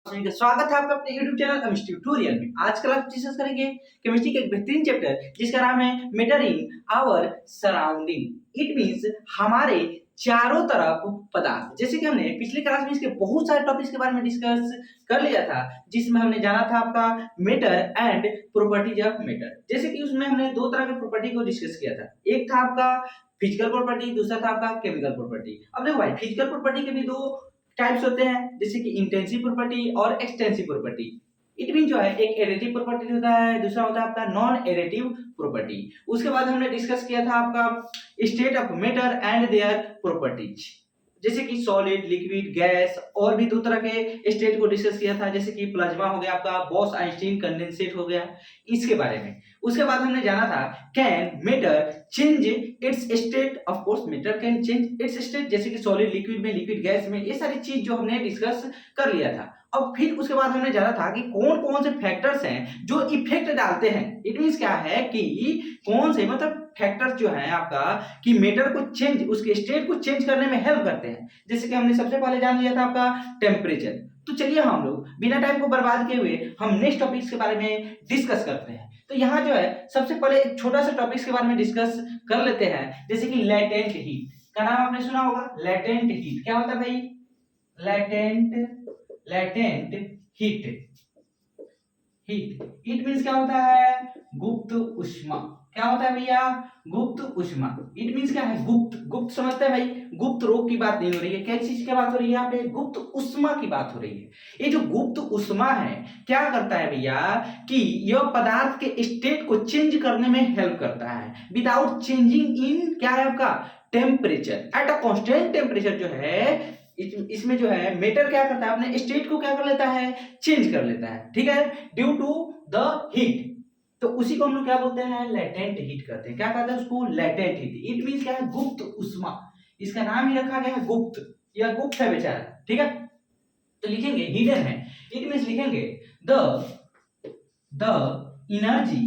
सभी का स्वागत है आपका अपने YouTube चैनल केमिस्ट्री ट्यूटोरियल में। आज कल आप डिस्कस करेंगे केमिस्ट्री का एक बेहतरीन चैप्टर जिसका नाम है matter in our surrounding. It means हमारे चारों तरफ पदार्थ। जैसे कि हमने पिछले क्लास में इसके बहुत सारे टॉपिक्स के बारे में डिस्कस कर लिया था, जिसमें हमने जाना था आपका matter and properties of matter. जैसे कि उसमें हमने दो तरह के प्रॉपर्टी को डिस्कस किया था। एक था आपका फिजिकल प्रॉपर्टी, दूसरा था आपका केमिकल प्रॉपर्टी। अब देखो भाई, फिजिकल प्रॉपर्टी के भी दो टाइप्स होते हैं, जैसे कि इंटेंसिव प्रॉपर्टी और एक्सटेंसिव प्रॉपर्टी। इट मीन जो है एक एडिटिव प्रॉपर्टी होता है, दूसरा होता है आपका नॉन एडिटिव प्रॉपर्टी। उसके बाद हमने डिस्कस किया था आपका state of matter and their properties, जैसे कि सॉलिड, लिक्विड, गैस, और भी दो तरह के स्टेट को डिस्कस किया था, जैसे कि प्लाज्मा हो गया आपका, बॉस आइंस्टीन कंडेंसेट हो गया, इसके बारे में। उसके बाद हमने जाना था can matter change it's state. Of course matter can change it's state, जैसे कि सॉलिड, लिक्विड में, लिक्विड गैस में, ये सारी चीज जो हमने डिस्कस कर लिया था। अब फिर उसके बाद हमने जाना था कि कौन कौन से फैक्टर्स हैं जो इफेक्ट डालते हैं। इट मींस क्या है कि कौन से मतलब फैक्टर्स जो है आपका कि मैटर को चेंज, उसके स्टेट को चेंज करने में हेल्प करते हैं। जैसे कि हमने सबसे पहले जान लिया था आपका टेम्परेचर। तो चलिए हम लोग बिना टाइम को बर्बाद किए हुए हम नेक्स्ट टॉपिक्स के बारे में डिस्कस करते हैं। तो यहाँ जो है सबसे पहले एक छोटा सा टॉपिक्स के बारे में डिस्कस कर लेते हैं, जैसे कि लेटेंट हीट का नाम आपने सुना होगा। लेटेंट हीट क्या होता है भाई? Latent heat. इट मींस क्या होता है? गुप्त उष्मा। क्या होता है भैया? गुप्त उष्मा। इट मींस क्या है? गुप्त। गुप्त समझते हैं भाई? गुप्त रोग की बात नहीं हो रही है, क्या चीज की बात हो रही है यहाँ पे? गुप्त उष्मा की बात हो रही है। ये जो गुप्त उष्मा है क्या करता है भैया कि यह पदार्थ के स्टेट को चेंज करने में हेल्प करता है विदाउट चेंजिंग इन क्या है आपका temperature. At a constant temperature जो है इसमें जो है मैटर क्या करता है, अपने स्टेट को क्या कर लेता है? चेंज कर लेता है, ठीक है, ड्यू टू द हीट। तो उसी को हम लोग क्या बोलते हैं? लेटेंट हीट कहते हैं। क्या कहते हैं उसको? Latent heat. इट मींस क्या है? गुप्त उष्मा। इसका नाम ही रखा गया है गुप्त, या गुप्त है बेचारा, ठीक है। तो लिखेंगे हिडन है। इट मींस लिखेंगे the the energy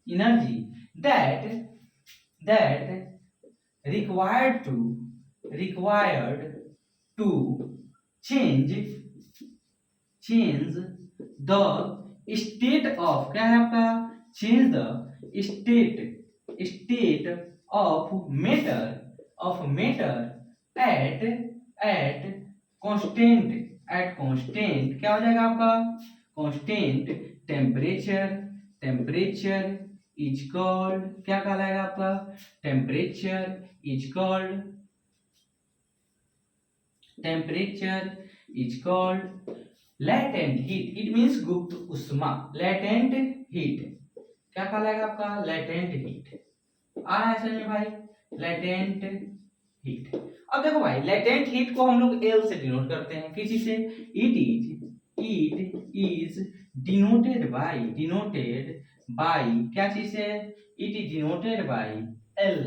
energy that required to change the state of क्या है आपका? change the state of matter at constant क्या हो जाएगा आपका? constant temperature is called क्या कहलाएगा आपका? temperature is called latent heat. It means गुप्त उष्मा। latent heat क्या कहलाएगा आपका? latent heat। आ रहा है समझ में भाई? latent heat। अब देखो भाई, latent heat को हम लोग L से डिनोट करते हैं, किसी से? it is denoted by क्या चीज है? it is denoted by L।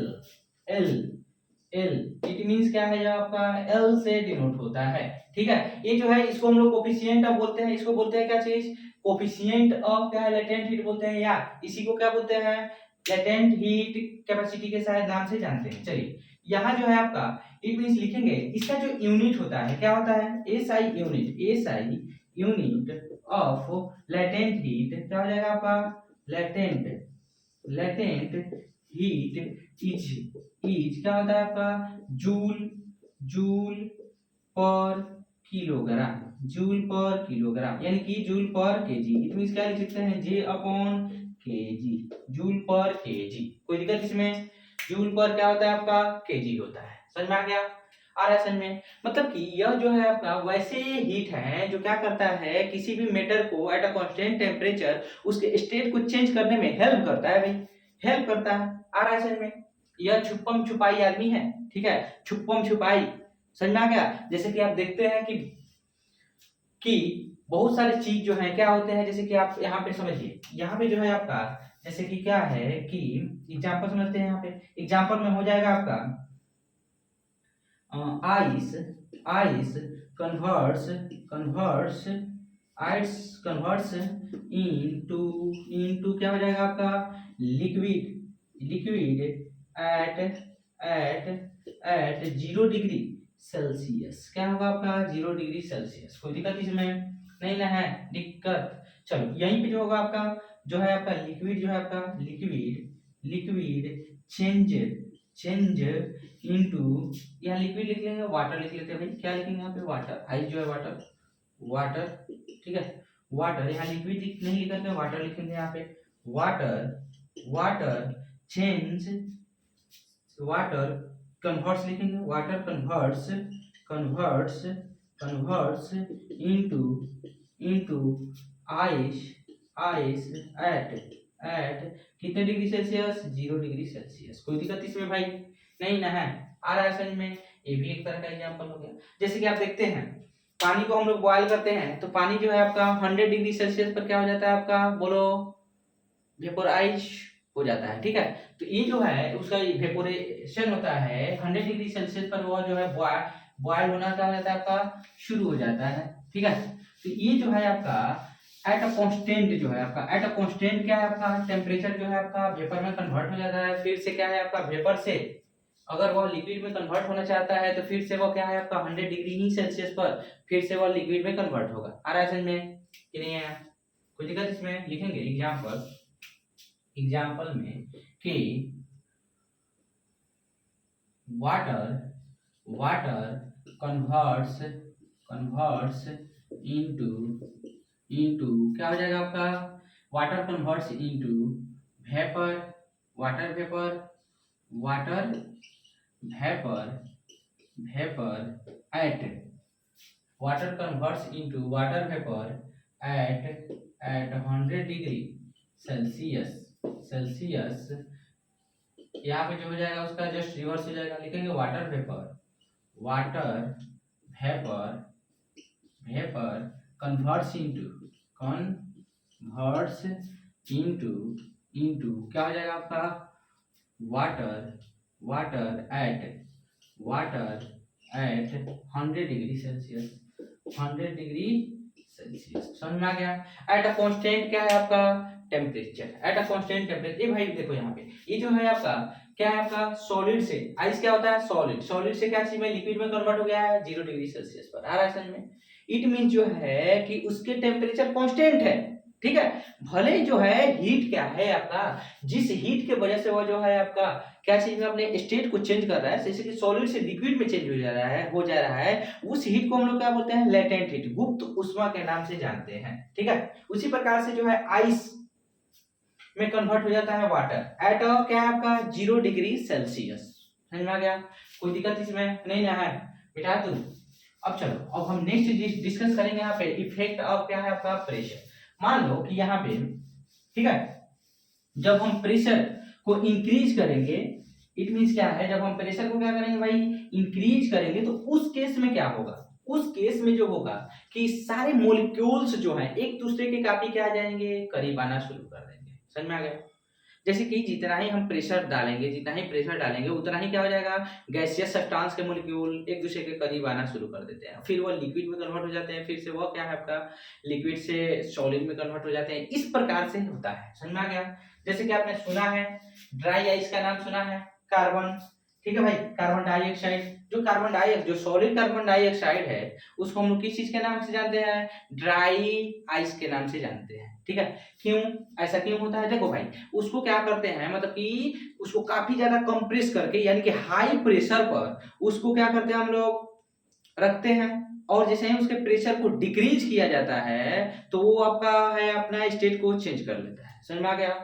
It means क्या है? आपका L से डिनोट होता है, ठीक है। ये जो है इसको हम लोग कोफिशिएंट ऑफ बोलते हैं। इसको बोलते हैं क्या चीज? कोफिशिएंट ऑफ क्या है? लेटेंट हीट बोलते हैं, या इसी को क्या बोलते हैं? लेटेंट हीट कैपेसिटी के शायद नाम से जानते हैं। चलिए यहाँ जो है आपका इट मींस लिखेंगे, इसका जो यूनिट होता है क्या होता है? SI unit of latent heat क्या हो जाएगा आपका? लेटेंट हीट इज क्या होता है आपका? जूल पर किलोग्राम, यानी कि जूल पर केजी। इट मींस क्या लिख सकते हैं? J अपॉन केजी, जूल पर केजी। कोई दिक्कत इसमें? जूल पर क्या होता है आपका? केजी होता है। समझ में आ गया? आ रहा है समझ में? मतलब कि यह जो है आपका वैसे हीट है जो क्या करता है, किसी भी मैटर को एट अ कांस्टेंट टेम्परेचर उसके स्टेट को चेंज करने में हेल्प करता है भाई, हेल्प करता है। आ रहा है समझ में? यह छुपम छुपाई आदमी है, ठीक है, छुपम छुपाई। समझ में आ गया? जैसे कि आप देखते हैं कि बहुत सारे चीज जो है क्या होते हैं, जैसे कि आप यहाँ पे समझिए, यहाँ पे जो है आपका जैसे कि क्या है कि एग्जांपल समझते हैं। यहाँ पे एग्जांपल में हो जाएगा आपका आइस कन्वर्ट्स इनटू क्या हो जाएगा आपका? Liquid at 0 degree Celsius. क्या होगा आपका 0 डिग्री सेल्सियस। कोई दिक्कत इसमें नहीं ना है, दिक्कत। चलो यहीं पे जो होगा आपका, जो है आपका लिक्विड, जो है आपका liquid, liquid change, change into, यहाँ लिक्विड लिख लेंगे, वाटर लिख लेते हैं भाई। क्या लिखेंगे यहाँ पे, वाटर, आइस जो है वाटर, वाटर, ठीक है, वाटर। यहाँ लिक्विड नहीं लिख करके वाटर लिखेंगे यहाँ पे, water, water change, water converts लिखेंगे, water converts, converts, converts into, into ice, ice at कितने डिग्री सेल्सियस, 0 डिग्री सेल्सियस। कोई दिक्कत इसमें भाई नहीं ना है, आ रहा है समझ में। ये भी एक तरह का एग्जांपल हो गया। जैसे कि आप देखते हैं पानी को हम लोग बॉयल करते हैं तो पानी जो है आपका 100 डिग्री सेल्सियस पर क्या हो जाता है आपका, बोलो, वेपोराइज हो जाता है, ठीक है। तो ये जो है उसका वेपोरेशन होता है 100 डिग्री सेल्सियस पर, वो जो है बॉयल होना क्या हो जाता है आपका, शुरू हो जाता है, ठीक है। तो ये जो है आपका एट अ कांस्टेंट, जो है आपका एट अ कांस्टेंट क्या है आपका, टेम्परेचर जो है आपका वेपर में कन्वर्ट हो जाता है। फिर से क्या है आपका, वेपर से अगर वो लिक्विड में कन्वर्ट होना चाहता है तो फिर से वो क्या है आपका 100 डिग्री ही सेल्सियस पर फिर से वो लिक्विड में कन्वर्ट होगा। आ रहा है समझ में कि नहीं है, कोई दिक्कत इसमें। लिखेंगे एग्जांपल, एग्जांपल में कि water, water converts, converts into, into क्या हो जाएगा आपका, water converts into vapour, water vapour, water vapour, vapour at, water converts into water vapour at, at 100 degree Celsius. यहाँ पे जो हो जाएगा उसका जस्ट रिवर्स हो जाएगा, लिखेंगे water vapour, water vapour, vapour converts into, converts into, into क्या हो जाएगा आपका, water, water at, water at 100 degree Celsius, 100 degree Celsius. समझ में आ गया। एट अ कांस्टेंट क्या है आपका, temperature, at a constant temperature. ये भाई देखो यहाँ पे ये जो है आपका क्या है आपका, सॉलिड से, आइस क्या होता है, सॉलिड, सॉलिड से क्या चीज में, लिक्विड में कन्वर्ट हो गया है 0 डिग्री सेल्सियस पर। आ रहा है समझ में। इट मीन जो है कि उसके टेम्परेचर कांस्टेंट है, ठीक है। भले जो है हीट क्या है आपका, जिस हीट के वजह से वो जो है आपका क्या चीज में अपने स्टेट को चेंज कर रहा है, जैसे कि सॉलिड से लिक्विड में चेंज हो जा रहा है, हो जा रहा है, उस हीट को हम लोग क्या बोलते हैं, लेटेंट हीट, गुप्त उष्मा के नाम से जानते हैं, ठीक है। उसी प्रकार से जो है आइस में कन्वर्ट हो जाता है वाटर एट क्या है आपका 0 डिग्री सेल्सियस। समझ में आ गया, कोई दिक्कत इसमें नहीं ना है बेटा तू। अब चलो, अब हम नेक्स्ट डिस्कस करेंगे यहाँ पे इफेक्ट ऑफ क्या है आपका, प्रेशर। मान लो कि यहाँ पे, ठीक है, जब हम प्रेशर को इंक्रीज करेंगे, इट मींस क्या है, जब हम प्रेशर को क्या करेंगे भाई, इंक्रीज करेंगे, तो उस केस में क्या होगा, उस केस में जो होगा कि सारे मोलिक्यूल्स जो हैं एक दूसरे के काफी क्या आ जाएंगे, करीब आना शुरू कर देंगे। समझ में आ गया। जैसे कि जितना ही हम प्रेशर डालेंगे, जितना ही प्रेशर डालेंगे उतना ही क्या हो जाएगा, गैसियस सब्सटेंस के मॉलिक्यूल एक दूसरे के करीब आना शुरू कर देते हैं, फिर वो लिक्विड में कन्वर्ट हो जाते हैं, फिर से वो क्या है आपका लिक्विड से सॉलिड में कन्वर्ट हो जाते हैं। इस प्रकार से होता है। समझ में आ गया। जैसे कि आपने सुना है ड्राई आइस का नाम सुना है, कार्बन, ठीक है भाई, कार्बन डाइऑक्साइड, जो कार्बन डाइऑक्साइड, जो सॉलिड कार्बन डाइऑक्साइड है उसको हम लोग किस चीज के नाम से जानते हैं, ड्राई आइस के नाम से जानते हैं, ठीक है। क्यों, ऐसा क्यों होता है, देखो भाई, उसको क्या करते हैं, मतलब कि उसको काफी ज्यादा कंप्रेस करके, यानी कि हाई प्रेशर पर उसको क्या करते हैं हम लोग रखते हैं, और जैसे ही उसके प्रेशर को डिक्रीज किया जाता है तो वो आपका है अपना स्टेट को चेंज कर लेता है। समझ में आ गया।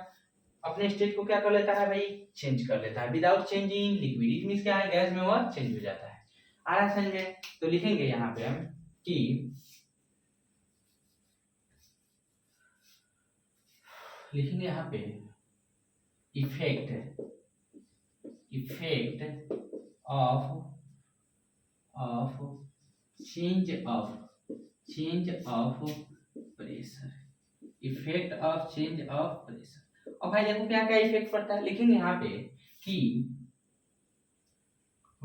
अपने स्टेट को क्या कर लेता है भाई, चेंज कर लेता है, without changing liquid, it means क्या है, गैस में वो चेंज हो जाता है। आ रहा है समझ में। तो लिखेंगे यहाँ पे हम कि लिखेंगे यहाँ पे effect, effect of, of change of pressure, effect of change of pressure. और भाई देखो क्या क्या इफेक्ट पड़ता है, लिखेंगे यहाँ पे कि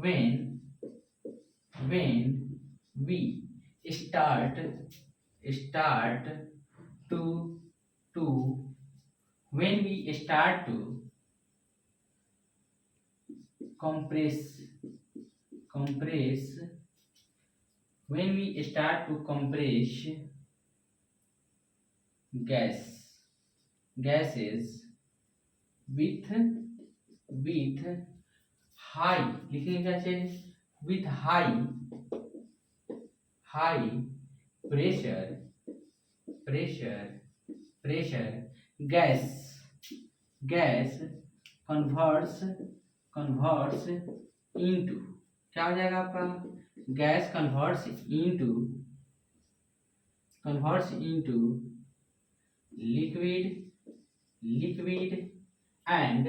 when we start to when we start to compress when we start to compress gases with high, लिखेंगे क्या चाहिए, with high pressure gas converts into, क्या हो जाएगा आपका, gas converts into liquid and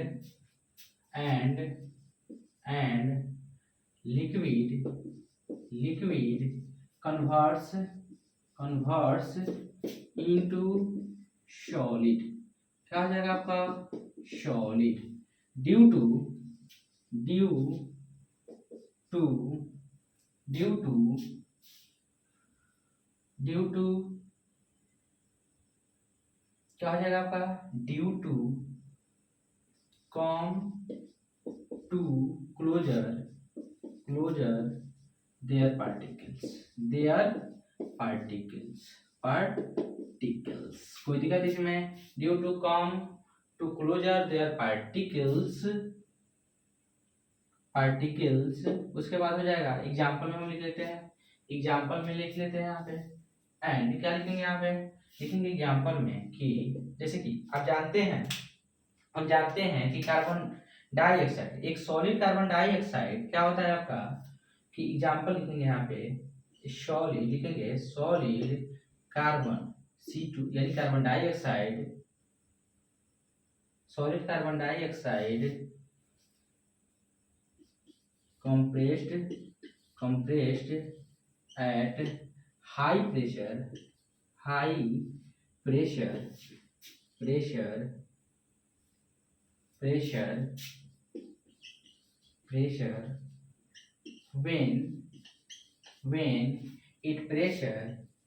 liquid converts into solid, क्या हो जाएगा आपका, solid due to क्या हो जाएगा आपका, due to come to closer their particles, कोई दिक्कत इसमें, due to come to closer their particles, उसके बाद हो जाएगा एग्जाम्पल में हम लिख लेते हैं, यहाँ पे, एंड क्या लिखेंगे, यहाँ पे लिखेंगे एग्जाम्पल में कि जैसे कि हम जानते हैं कि कार्बन डाइऑक्साइड, एक सॉलिड कार्बन डाइऑक्साइड क्या होता है आपका, कि एग्जाम्पल लिखेंगे यहाँ पे सॉलिड कार्बन C2 यानी carbon dioxide compressed at high pressure when it pressure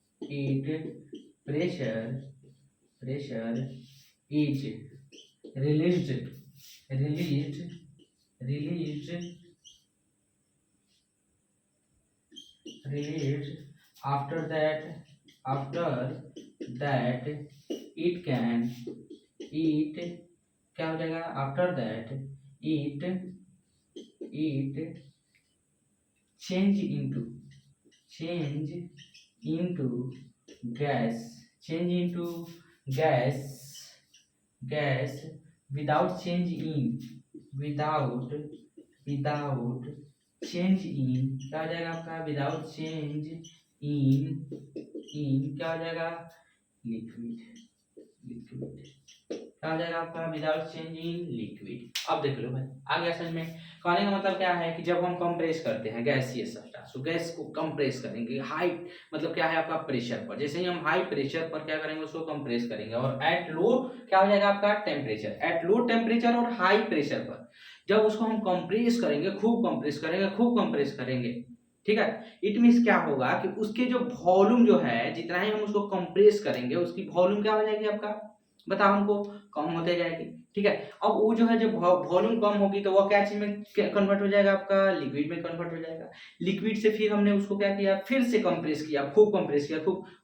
is released after that it क्या हो जाएगा, after that it change into gas without change in क्या हो जाएगा आपका, विदाउट चेंज इन क्या हो जाएगा, लिक्विड क्या हो जाएगा आपका, विदाउट चेंज इन लिक्विड। अब देख लो भाई आ गया समझ में। कहने का मतलब क्या है कि जब हम कंप्रेस करते हैं गैसियस सब्सटेंस, तो गैस को कंप्रेस करेंगे हाई, मतलब क्या है आपका प्रेशर पर, जैसे ही हम हाई प्रेशर पर क्या करेंगे उसको कंप्रेस करेंगे, और एट लो क्या हो जाएगा आपका टेम्परेचर, एट लो टेम्परेचर और हाई प्रेशर पर जब उसको हम कंप्रेस करेंगे, खूब कंप्रेस करेंगे, ठीक है, इट मीन्स क्या होगा कि उसके जो वॉल्यूम जो है, जितना ही हम उसको कंप्रेस करेंगे उसकी वॉल्यूम क्या हो जाएगी आपका, बताओ हमको, कम होते जाएगी, ठीक है। अब वो जो है जब वॉल्यूम कम होगी तो वो क्या चीज में कन्वर्ट हो जाएगा आपका, लिक्विड में कन्वर्ट हो जाएगा। लिक्विड से फिर हमने उसको क्या किया, फिर से कंप्रेस किया, खूब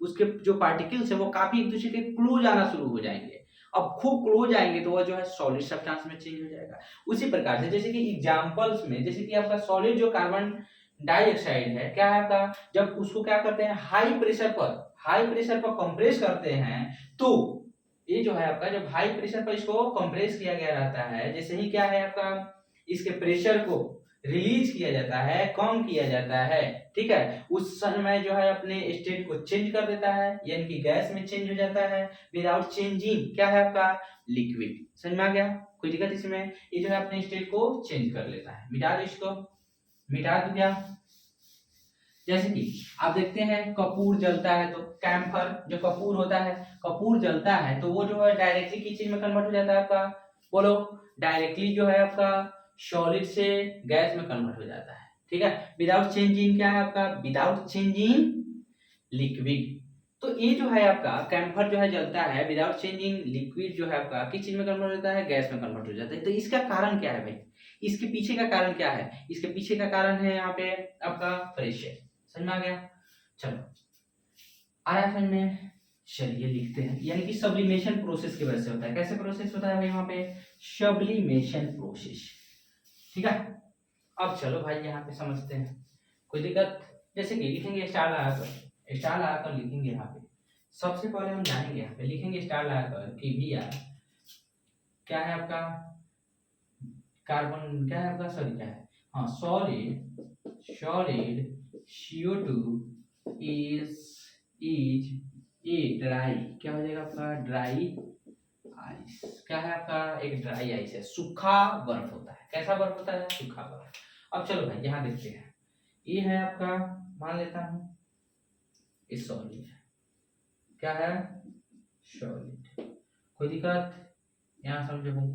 उसके जो पार्टिकल्स है वो काफी एक दूसरे के क्लोज आना शुरू हो जाएंगे। अब खूब क्लोज आएंगे तो वह जो है सॉलिड सब्सटेंस में चेंज हो जाएगा। उसी प्रकार से जैसे कि एग्जांपल्स में, जैसे कि आपका सॉलिड जो कार्बन डाइऑक्साइड है क्या है आपका, जब उसको क्या करते हैं हाई प्रेशर पर कंप्रेस करते हैं, तो ये जो है आपका जब हाई प्रेशर पर इसको कंप्रेस किया गया रहता है, जैसे ही क्या है आपका इसके प्रेशर को रिलीज किया जाता है, कम किया जाता है, ठीक है, उस समय जो है अपने स्टेट को चेंज कर देता है, यानी कि गैस में चेंज हो जाता है विदाउट चेंजिंग क्या है आपका, लिक्विड। समझ में आ गया, कोई दिक्कत इसमें, ये जो है अपने स्टेट को चेंज कर लेता है। मिटा दो इसको, मिटा दो क्या, जैसे कि आप देखते हैं कपूर जलता है तो कैम्फर जो कपूर होता है, कपूर जलता है तो वो जो है डायरेक्टली किस चीज में कन्वर्ट हो जाता है आपका, बोलो, डायरेक्टली जो है आपका सॉलिड से गैस में कन्वर्ट हो जाता है, ठीक है, विदाउट चेंजिंग क्या है आपका, विदाउट चेंजिंग लिक्विड। तो ये जो है आपका कैम्फर जो है जलता है विदाउट चेंजिंग लिक्विड, जो है आपका किस चीज में कन्वर्ट होता है, गैस में कन्वर्ट हो जाता है। तो इसका कारण क्या है भाई, इसके पीछे का कारण क्या है, इसके पीछे का कारण है यहाँ पे आपका प्रेशर। समझ में आ गया, चलो RFN में चलिए लिखते हैं, यानी कि सब्लिमेशन प्रोसेस की वजह से होता है। कैसे प्रोसेस होता है भाई वहां पे? Sublimation process. ठीक है, अब चलो भाई यहाँ पे समझते हैं, कोई दिक्कत? जैसे कि लिखेंगे स्टार लगाकर, स्टार लगाकर लिखेंगे यहाँ पे। सबसे पहले हम जानेंगे यहाँ पे लिखेंगे स्टार लगाकर कि Br क्या है आपका, कार्बन क्या है आपका, सॉरी क्या है, हाँ solid CO2 is a dry, क्या हो जाएगा आपका, ड्राई आइस। क्या है आपका, एक ड्राई आइस है, सूखा बर्फ होता है। कैसा बर्फ होता है? सूखा बर्फ। अब चलो भाई यहाँ देखते हैं, ये है आपका, मान लेता हूँ ये सॉलिड है। क्या है? सॉलिड। कोई दिक्कत? यहाँ समझो भाई,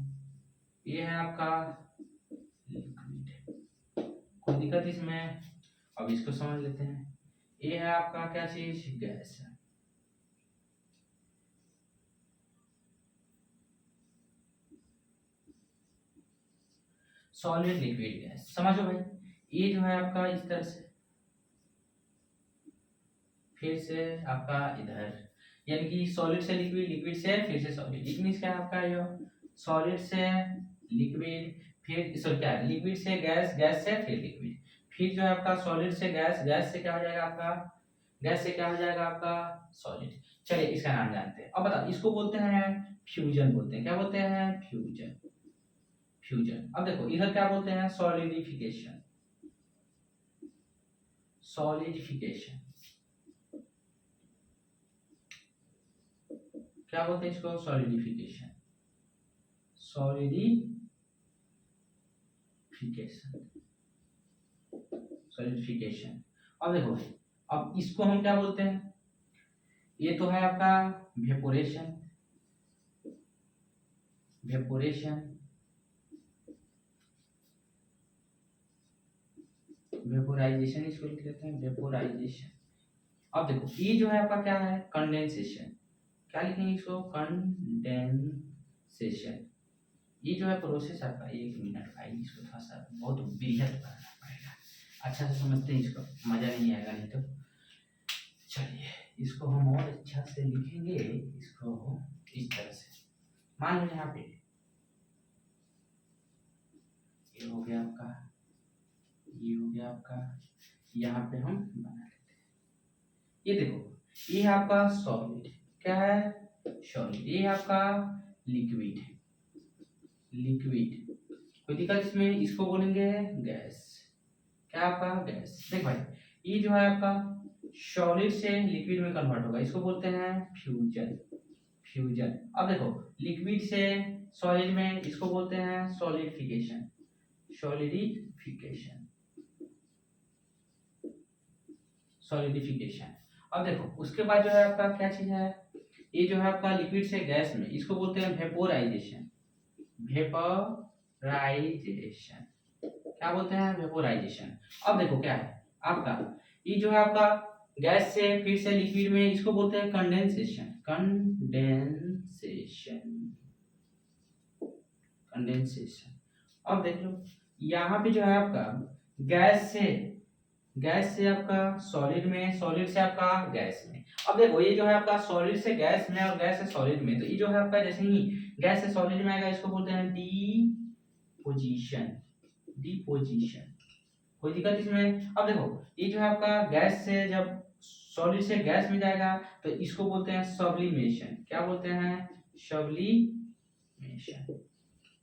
ये है आपका लिक्विड, कोई दिक्कत इसमें? अब इसको समझ लेते हैं, ये है आपका क्या चीज, गैस है। सॉलिड लिक्विड गैस, समझो भाई। ये जो है आपका इस तरह से, फिर से आपका इधर, यानी कि सॉलिड से लिक्विड, लिक्विड से फिर से सॉलिड। इट मींस क्या है आपका, ये सॉलिड से लिक्विड, फिर सॉरी क्या है, लिक्विड से गैस, गैस से फिर लिक्विड, फिर जो है आपका सॉलिड से गैस, गैस से क्या हो जाएगा आपका, गैस से क्या हो जाएगा आपका, सॉलिड। चलिए इसका नाम जानते हैं। अब बताओ, इसको बोलते हैं फ्यूजन बोलते हैं। क्या बोलते हैं? फ्यूजन। फ्यूजन। अब देखो इधर क्या बोलते हैं, सॉलिडिफिकेशन। सॉलिडिफिकेशन क्या बोलते हैं इसको, सॉलिडिफिकेशन। Solidification, solidification. अब देखो, अब इसको हम क्या बोलते हैं, ये तो है आपका वेपोरेशन, वेपोरेशन, वेपोराइजेशन, इसको लिख लेते हैं वेपोराइजेशन। अब देखो ये जो है आपका क्या है, कंडेंसेशन। क्या लिखेंगे इसको, कंडेंसेशन। ये जो है प्रोसेस आपका, 1 मिनट भाई, इसको थोड़ा सा बहुत बृहद करना पड़ेगा, अच्छा से समझते हैं इसको, मजा नहीं आएगा नहीं तो। चलिए इसको हम और अच्छा से लिखेंगे, इसको इस तरह से, मान लो यहाँ पे ये हो गया आपका, ये हो गया आपका, यहाँ पे हम बना लेते हैं। ये देखो, ये है आपका सॉलिड, क्या है, सॉलिड। ये है आपका लिक्विड, लिक्विड। कोई दिक्कत इसमें? इसको बोलेंगे गैस। क्या आपका, गैस। देख भाई, ये जो है आपका सॉलिड से लिक्विड में कन्वर्ट होगा, इसको बोलते हैं फ्यूजन। फ्यूजन। अब देखो लिक्विड से सॉलिड में, इसको बोलते हैं सॉलिडिफिकेशन। Solidification, solidification. अब देखो उसके बाद जो है आपका क्या चीज है, ये जो है आपका लिक्विड से गैस में, इसको बोलते हैं वेपोराइजेशन। वेपोराइजेशन, क्या बोलते हैं, वेपोराइजेशन। अब देखो क्या है आपका, ये जो है आपका गैस से फिर से लिक्विड में, इसको बोलते हैं कंडेंसेशन। Condensation, condensation. अब देख लो यहाँ पे जो है आपका गैस से आपका सॉलिड में, सॉलिड से आपका गैस में। अब देखो ये जो है आपका सॉलिड से गैस में और गैस से सॉलिड में, तो ये जो है आपका जैसे ही गैस से सॉलिड में आएगा, इसको बोलते हैं डिपोजिशन। डिपोजिशन, कोई दिक्कत इसमें? अब देखो ये जो है आपका गैस से जब सॉलिड से गैस में जाएगा, तो इसको बोलते हैं सब्लिमेशन। क्या बोलते हैं, सब्लिमेशन।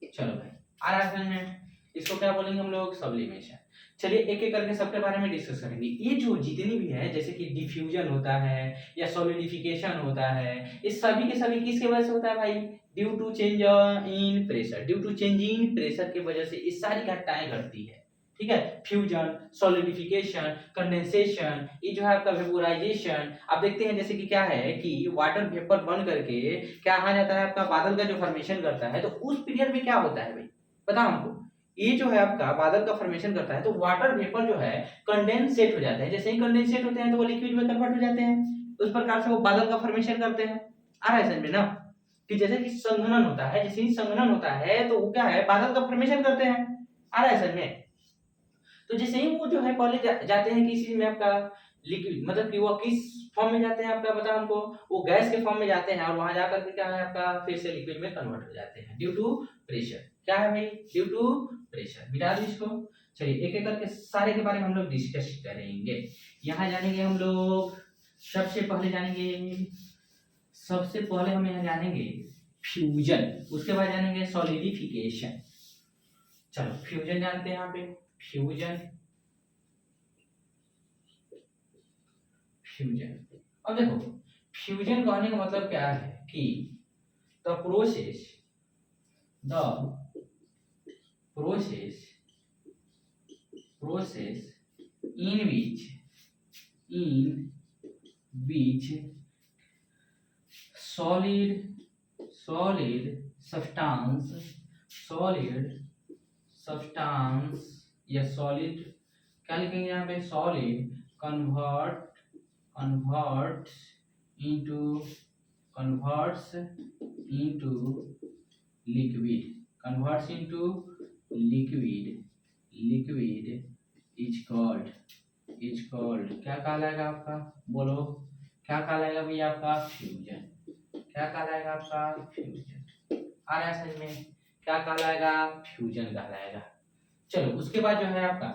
चलो भाई आर में इसको क्या बोलेंगे हम लोग, सब्लिमेशन। चलिए एक एक करके सबके बारे में डिस्कस करेंगे। ये जो जितनी भी है, जैसे कि डिफ्यूजन होता है या सॉलिडिफिकेशन होता है, ये सभी के सभी किसके वजह से होता है भाई, due to change in pressure. Due to change in pressure की वजह से ये सारी घटनाएं घटती है। ठीक है, फ्यूजन, सॉलिडिफिकेशन, कंडेंसेशन, ये जो है आपका वेपोराइजेशन। आप देखते हैं जैसे कि क्या है कि वाटर वेपर बन करके क्या आ जाता है आपका, बादल का जो फॉर्मेशन करता है, तो उस पीरियड में क्या होता है भाई, पता हमको? ये जो है आपका बादल का फॉर्मेशन करता है, तो वाटर वेपर जो है कंडेंसेट हो जाते हैं। जैसे ही कंडेंसेट होते हैं तो वो लिक्विड में कन्वर्ट हो जाते हैं, उस प्रकार से वो बादल का फॉर्मेशन करते हैं। आ रहा है समझ में ना, कि जैसे कि संघनन होता है, जैसे ही संघनन होता है तो वो क्या है, बादल का फॉर्मेशन करते हैं। आ रहा है समझ में? तो जैसे ही वो जो है पहले जाते हैं किसी में आपका, लिक्विड, मतलब कि वो किस फॉर्म में जाते हैं आपका पता हमको, वो गैस के फॉर्म में जाते हैं और वहां जाकर के क्या है आपका फिर से लिक्विड में कन्वर्ट हो जाते हैं ड्यू टू प्रेशर। क्या है भाई? Due to pressure. मिटा दो इसको। चलिए एक एक करके सारे के बारे में हम लोग डिस्कस करेंगे। यहाँ जानेंगे हम लोग, सबसे पहले जानेंगे, सबसे पहले हम यहाँ जानेंगे फ्यूजन, उसके बाद जानेंगे सॉलिडिफिकेशन। चलो फ्यूजन जानते हैं यहाँ पे। फ्यूजन, फ्यूजन, अब देखो फ्यूजन कहने का मतलब क्या है कि the process, the process, process in which solid substance, या solid क्या लिखेंगे यहाँ पे, solid converts into liquid is called क्या कहलाएगा आपका, बोलो क्या कहलाएगा भैया आपका, फ्यूजन। क्या कहलाएगा आपका, फ्यूजन। आ रहा है समझ में, क्या कहलाएगा, फ्यूजन कहलाएगा। चलो उसके बाद जो है आपका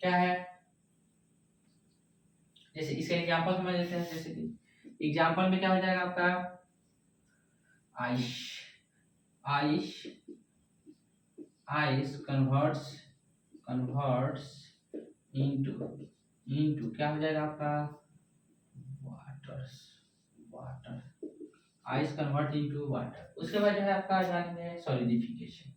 क्या है, जैसे इसका एग्जांपल समझ लेते हैं। जैसे कि एग्जांपल में क्या हो जाएगा आपका, आइस कन्वर्ट्स इनटू क्या हो जाएगा आपका, water. Ice convert into water. उसके बाद जो है आपका जानेंगे सॉलिडिफिकेशन।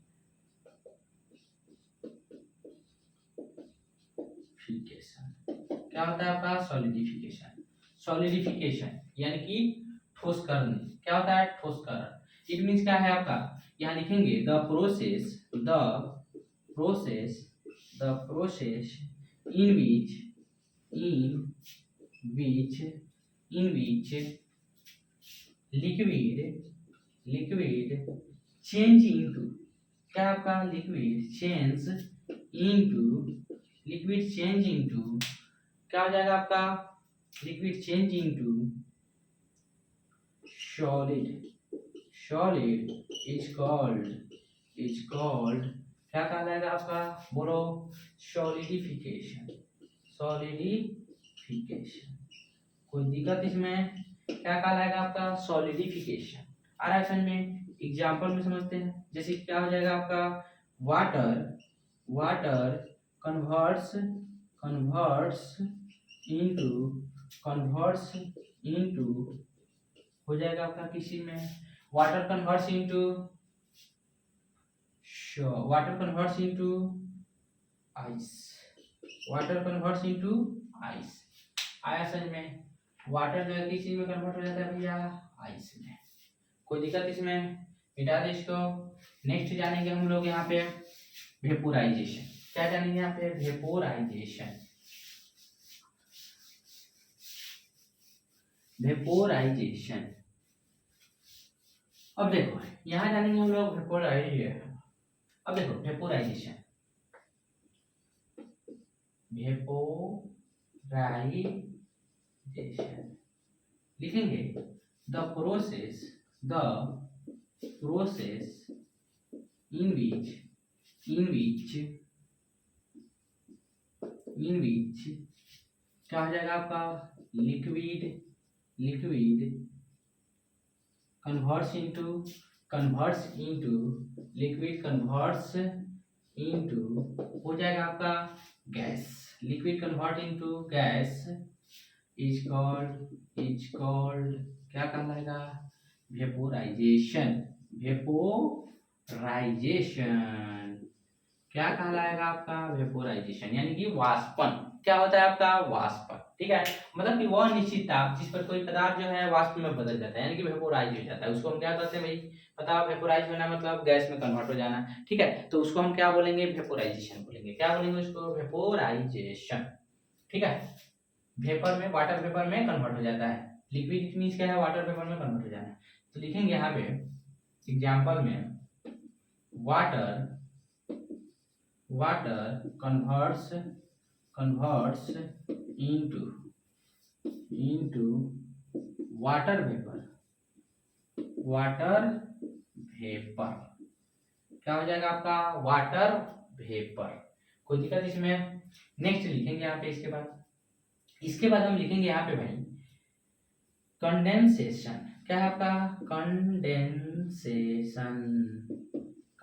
क्या होता है आपका सॉलिडिफिकेशन? सॉलिडिफिकेशन यानी कि ठोसकरण। क्या होता है, ठोसकरण। इट मींस क्या है आपका, यहाँ लिखेंगे the process in which liquid change into, क्या आपका liquid change into क्या हो जाएगा आपका, liquid change into solid is called क्या कहलाएगा आपका, बोलो सॉलिडिफिकेशन। कोई दिक्कत इसमें, क्या कहलाएगा आपका, सॉलिडिफिकेशन। आ रहा है समझ में, एग्जांपल में समझते हैं। जैसे क्या हो जाएगा आपका, वाटर कन्वर्ट्स इनटू हो जाएगा आपका किसी में, वाटर कन्वर्ट्स इनटू आइस। आया समझ में, वाटर जो है किस चीज में कन्वर्ट हो जाता है भैया, आइस में। कोई दिक्कत इसमें, मिटा दे इसको। नेक्स्ट जानेंगे हम लोग यहाँ पे वेपोराइजेशन। क्या जानेंगे यहाँ पे, वेपोराइजेशन। अब देखो यहाँ जानेंगे हम लोग वेपोराइजेशन। अब देखो वेपोराइजेशन लिखेंगे द प्रोसेस in which क्या हो जाएगा आपका, लिक्विड कन्वर्ट्स इनटू हो जाएगा आपका gas. Liquid convert into gas is called क्या कहलाएगा, वेपोराइजेशन। क्या कहलाएगा आपका, वेपोराइजेशन यानी कि वाष्पन। क्या होता है आपका, वाष्पन। ठीक है, मतलब कि वह निश्चित ताप जिस पर कोई पदार्थ जो है वाष्प में बदल जाता है, यानी कि वेपोराइज हो जाता है, उसको हम क्या कहते हैं भाई, बताओ। वेपोराइज होना मतलब गैस में कन्वर्ट हो जाना। ठीक है, तो उसको हम क्या बोलेंगे, वेपोराइजेशन बोलेंगे। क्या बोलेंगे उसको, वेपोराइजेशन। ठीक है, वेपर में, वाटर वेपर में कन्वर्ट हो जाता है। लिक्विड मींस क्या है, वाटर वेपर में कन्वर्ट हो जाना है। तो लिखेंगे यहाँ पे एग्जांपल में, water converts into into water vapour, water vapour क्या हो जाएगा आपका वाटर वेपर। कोई दिक्कत इसमें। नेक्स्ट लिखेंगे यहाँ पे इसके बाद हम लिखेंगे यहाँ पे भाई कंडेंसेशन। क्या है आपका कंडेंसेशन।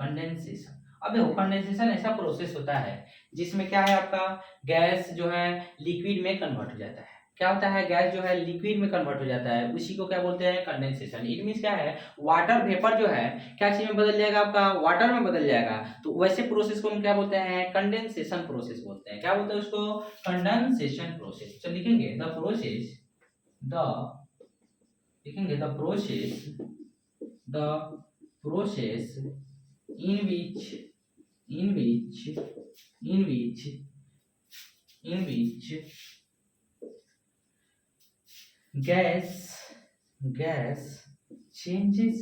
कंडेंसेशन अब देखो कंडेंसेशन ऐसा प्रोसेस होता है जिसमें क्या है आपका गैस जो है लिक्विड में कन्वर्ट हो जाता है। क्या होता है गैस जो है लिक्विड में कन्वर्ट हो जाता है, उसी को क्या बोलते हैं कंडेंसेशन। इट मींस क्या है वाटर वेपर जो है क्या चीज में बदल जाएगा आपका वाटर में बदल जाएगा। तो वैसे प्रोसेस को हम क्या बोलते हैं कंडेंसेशन प्रोसेस बोलते हैं। क्या बोलते हैं उसको कंडेंसेशन प्रोसेस। तो लिखेंगे the process the process in which in which in which in which gas changes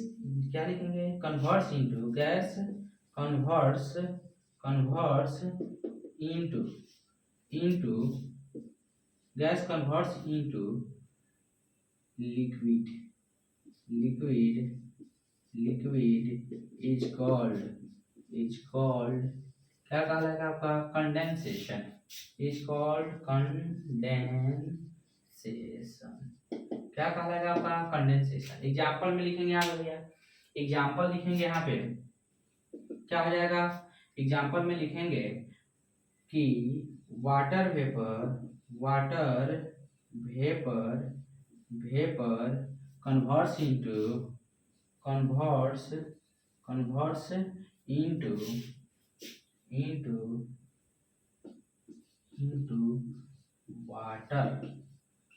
क्या लिखेंगे converts into gas converts into gas converts into liquid is called क्या कहा जाएगा आपका कंडेंसेशन इज कॉल्ड कंडेंसेशन। क्या कहा जाएगा आपका कंडेंसेशन। एग्जांपल में लिखेंगे यहाँ भैया एग्जांपल लिखेंगे यहाँ पे क्या हो जाएगा एग्जांपल में लिखेंगे कि water vapour converts into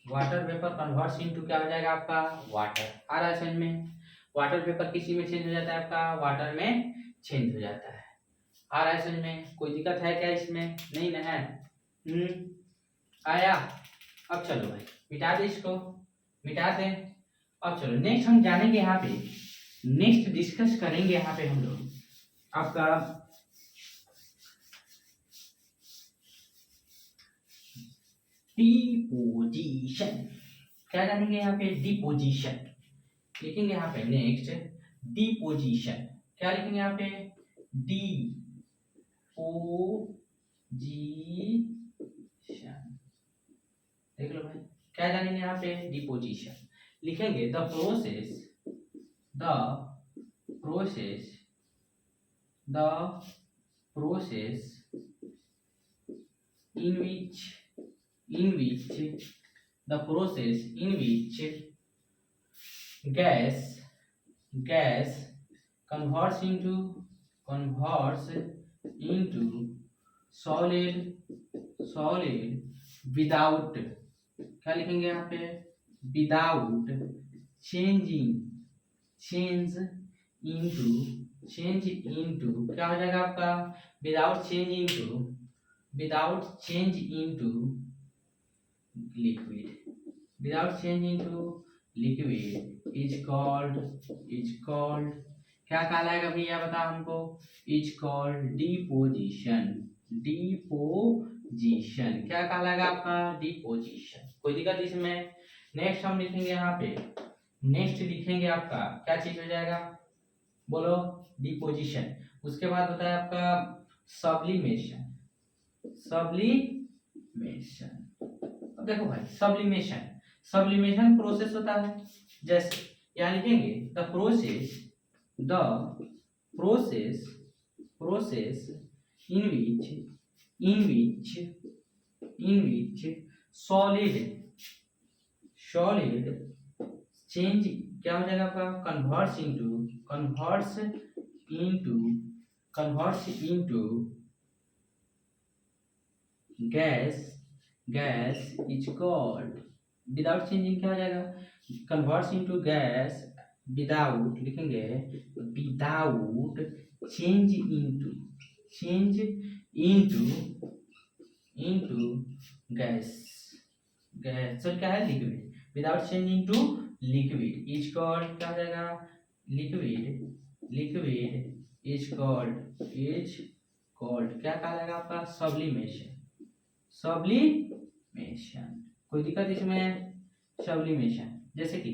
water vapour converts into क्या हो जाएगा आपका वाटर। आ रहा है समझ में। वाटर वेपर किसी में चेंज हो जाता है आपका वाटर में चेंज हो जाता है। आ रहा है समझ में। कोई दिक्कत है क्या इसमें नहीं ना है। आया। अब चलो भाई मिटा दे इसको मिटा दे। अब चलो नेक्स्ट हम जानेंगे यहाँ पे नेक्स्ट डिस्कस करेंगे यहाँ पे हम लोग आपका डिपोजिशन। क्या जानेंगे यहाँ पे डिपोजिशन लिखेंगे यहाँ पे नेक्स्ट डिपोजिशन। क्या लिखेंगे यहाँ पे डिपोजिशन। देख लो भाई क्या जानेंगे यहाँ पे डिपोजिशन लिखेंगे the process in which gas converts into solid without क्या लिखेंगे यहाँ पे without change into क्या हो जाएगा आपका without change into liquid is called क्या कहलाएगा भैया बता हमको is called deposition क्या कहलाएगा आपका डिपोजिशन। कोई दिक्कत इसमें। नेक्स्ट हम लिखेंगे यहाँ पे नेक्स्ट लिखेंगे आपका क्या चीज हो जाएगा बोलो डिपोजिशन। उसके बाद होता है आपका सब्लिमेशन। अब देखो भाई सब्लिमेशन प्रोसेस होता है जैसे यहाँ लिखेंगे the process in which solid change क्या हो जाएगा आपका converts into gas is called without changing क्या हो जाएगा converts into gas without लिखेंगे without change into gas so क्या है liquid without changing to liquid is called क्या हो जाएगा liquid is called क्या कहलाएगा आपका सब्लिमेशन। कोई दिक्कत इसमें सब्लिमेशन, जैसे कि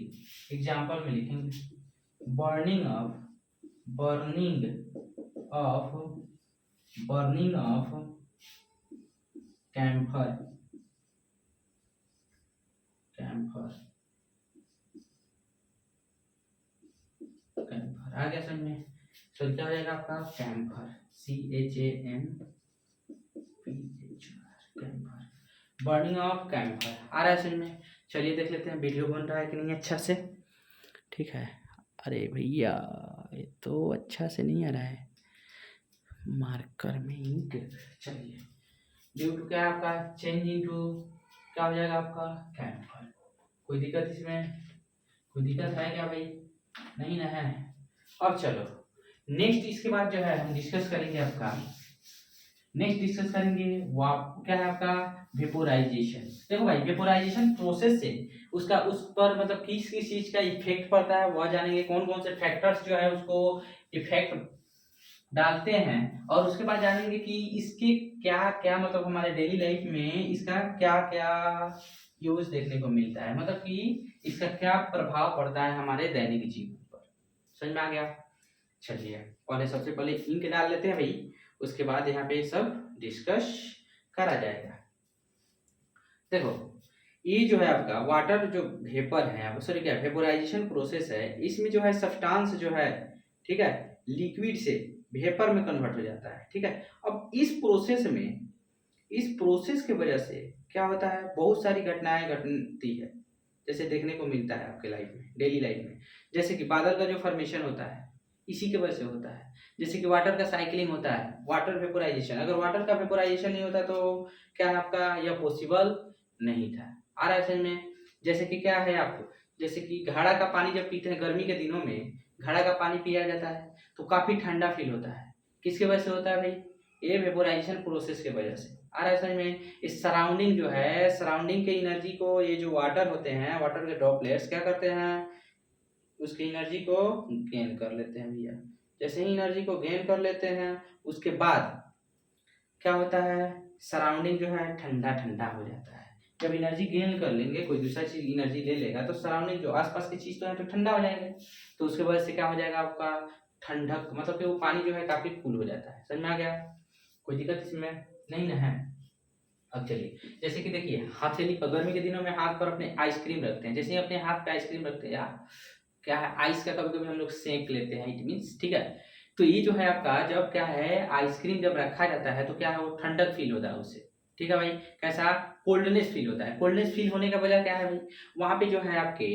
एग्जाम्पल में लिखेंगे बर्निंग ऑफ कैम्फर आ गया समझ में। तो क्या हो जाएगा आपका camphor, camphor, burning of camphor आ रहा है समझ में। चलिए देख लेते हैं वीडियो बन रहा है कि नहीं अच्छा से, ठीक है। अरे भैया ये तो अच्छा से नहीं आ रहा है, मार्कर में इंक। चलिए ड्यू टू क्या है आपका चेंज इनटू क्या हो जाएगा आपका कैम्फर। कोई दिक्कत इसमें, कोई दिक्कत है क्या भाई? नहीं ना है। अब चलो नेक्स्ट इसके बाद जो है हम डिस्कस करेंगे आपका, नेक्स्ट डिस्कस करेंगे वो क्या है आपका वेपोराइजेशन। देखो भाई वेपोराइजेशन प्रोसेस से उसका उस पर मतलब किस किस चीज का इफेक्ट पड़ता है वह जानेंगे, कौन कौन से फैक्टर्स जो है उसको इफेक्ट डालते हैं, और उसके बाद जानेंगे कि इसके क्या क्या मतलब हमारे डेली लाइफ में इसका क्या क्या यूज देखने को मिलता है, मतलब कि इसका क्या प्रभाव पड़ता है हमारे दैनिक जीवन पर। समझ में आ गया? चलिए पहले सबसे पहले इंक डाल लेते हैं भाई, उसके बाद यहाँ पे सब डिस्कस करा जाएगा। देखो ये जो है आपका वाटर जो वेपर है, सॉरी क्या वेपोराइजेशन प्रोसेस है, इसमें जो है सब्सटेंस जो है ठीक है लिक्विड से वेपर में कन्वर्ट हो जाता है, ठीक है। अब इस प्रोसेस की वजह से क्या होता है, बहुत सारी घटनाएं घटती है, जैसे देखने को मिलता है आपके लाइफ में, डेली लाइफ में। जैसे कि बादल का जो फॉर्मेशन होता है इसी की वजह से होता है। जैसे कि वाटर का साइकिलिंग होता है, वाटर वेपोराइजेशन, अगर वाटर का वेपोराइजेशन नहीं होता तो क्या है आपका यह पॉसिबल नहीं था। आ रहा है समझ में? जैसे कि क्या है आपको, जैसे कि घड़ा का पानी जब पीते हैं गर्मी के दिनों में, घड़ा का पानी पिया जाता है तो काफी ठंडा फील होता है, किसके वजह से होता है भाई? ये वेपोराइजेशन प्रोसेस के वजह से। आ रहा है समझ में? इस सराउंडिंग जो है, सराउंडिंग के एनर्जी को ये जो वाटर होते हैं, वाटर के ड्रॉपलेट्स क्या करते हैं, उसकी एनर्जी को गेन कर लेते हैं भैया। जैसे ही एनर्जी को गेन कर लेते हैं उसके बाद क्या होता है, सराउंडिंग जो है ठंडा ठंडा हो जाता है। जब एनर्जी गेन कर लेंगे, कोई दूसरा चीज एनर्जी ले लेगा तो सराउंडिंग जो आसपास की चीज तो है तो ठंडा हो जाएंगे, तो उसके वजह से क्या हो जाएगा आपका ठंडक, मतलब कि वो पानी जो है काफी कूल हो जाता है। समझ में आ गया? कोई दिक्कत इसमें नहीं ना है। अब चलिए जैसे कि देखिए हथेली पर गर्मी के दिनों में हाथ पर अपने आइसक्रीम रखते हैं, जैसे ही अपने हाथ पे आइसक्रीम रखते हैं यार, क्या है आइस का कभी कभी हम लोग सेंक लेते हैं, इट मीन्स ठीक है। तो ये जो है आपका जब क्या है आइसक्रीम जब रखा जाता है तो क्या है वो ठंडक फील होता है उससे, ठीक है भाई। कैसा कोल्डनेस फील होता है, कोल्डनेस फील होने का वजह क्या है भाई, वहां पे जो है आपके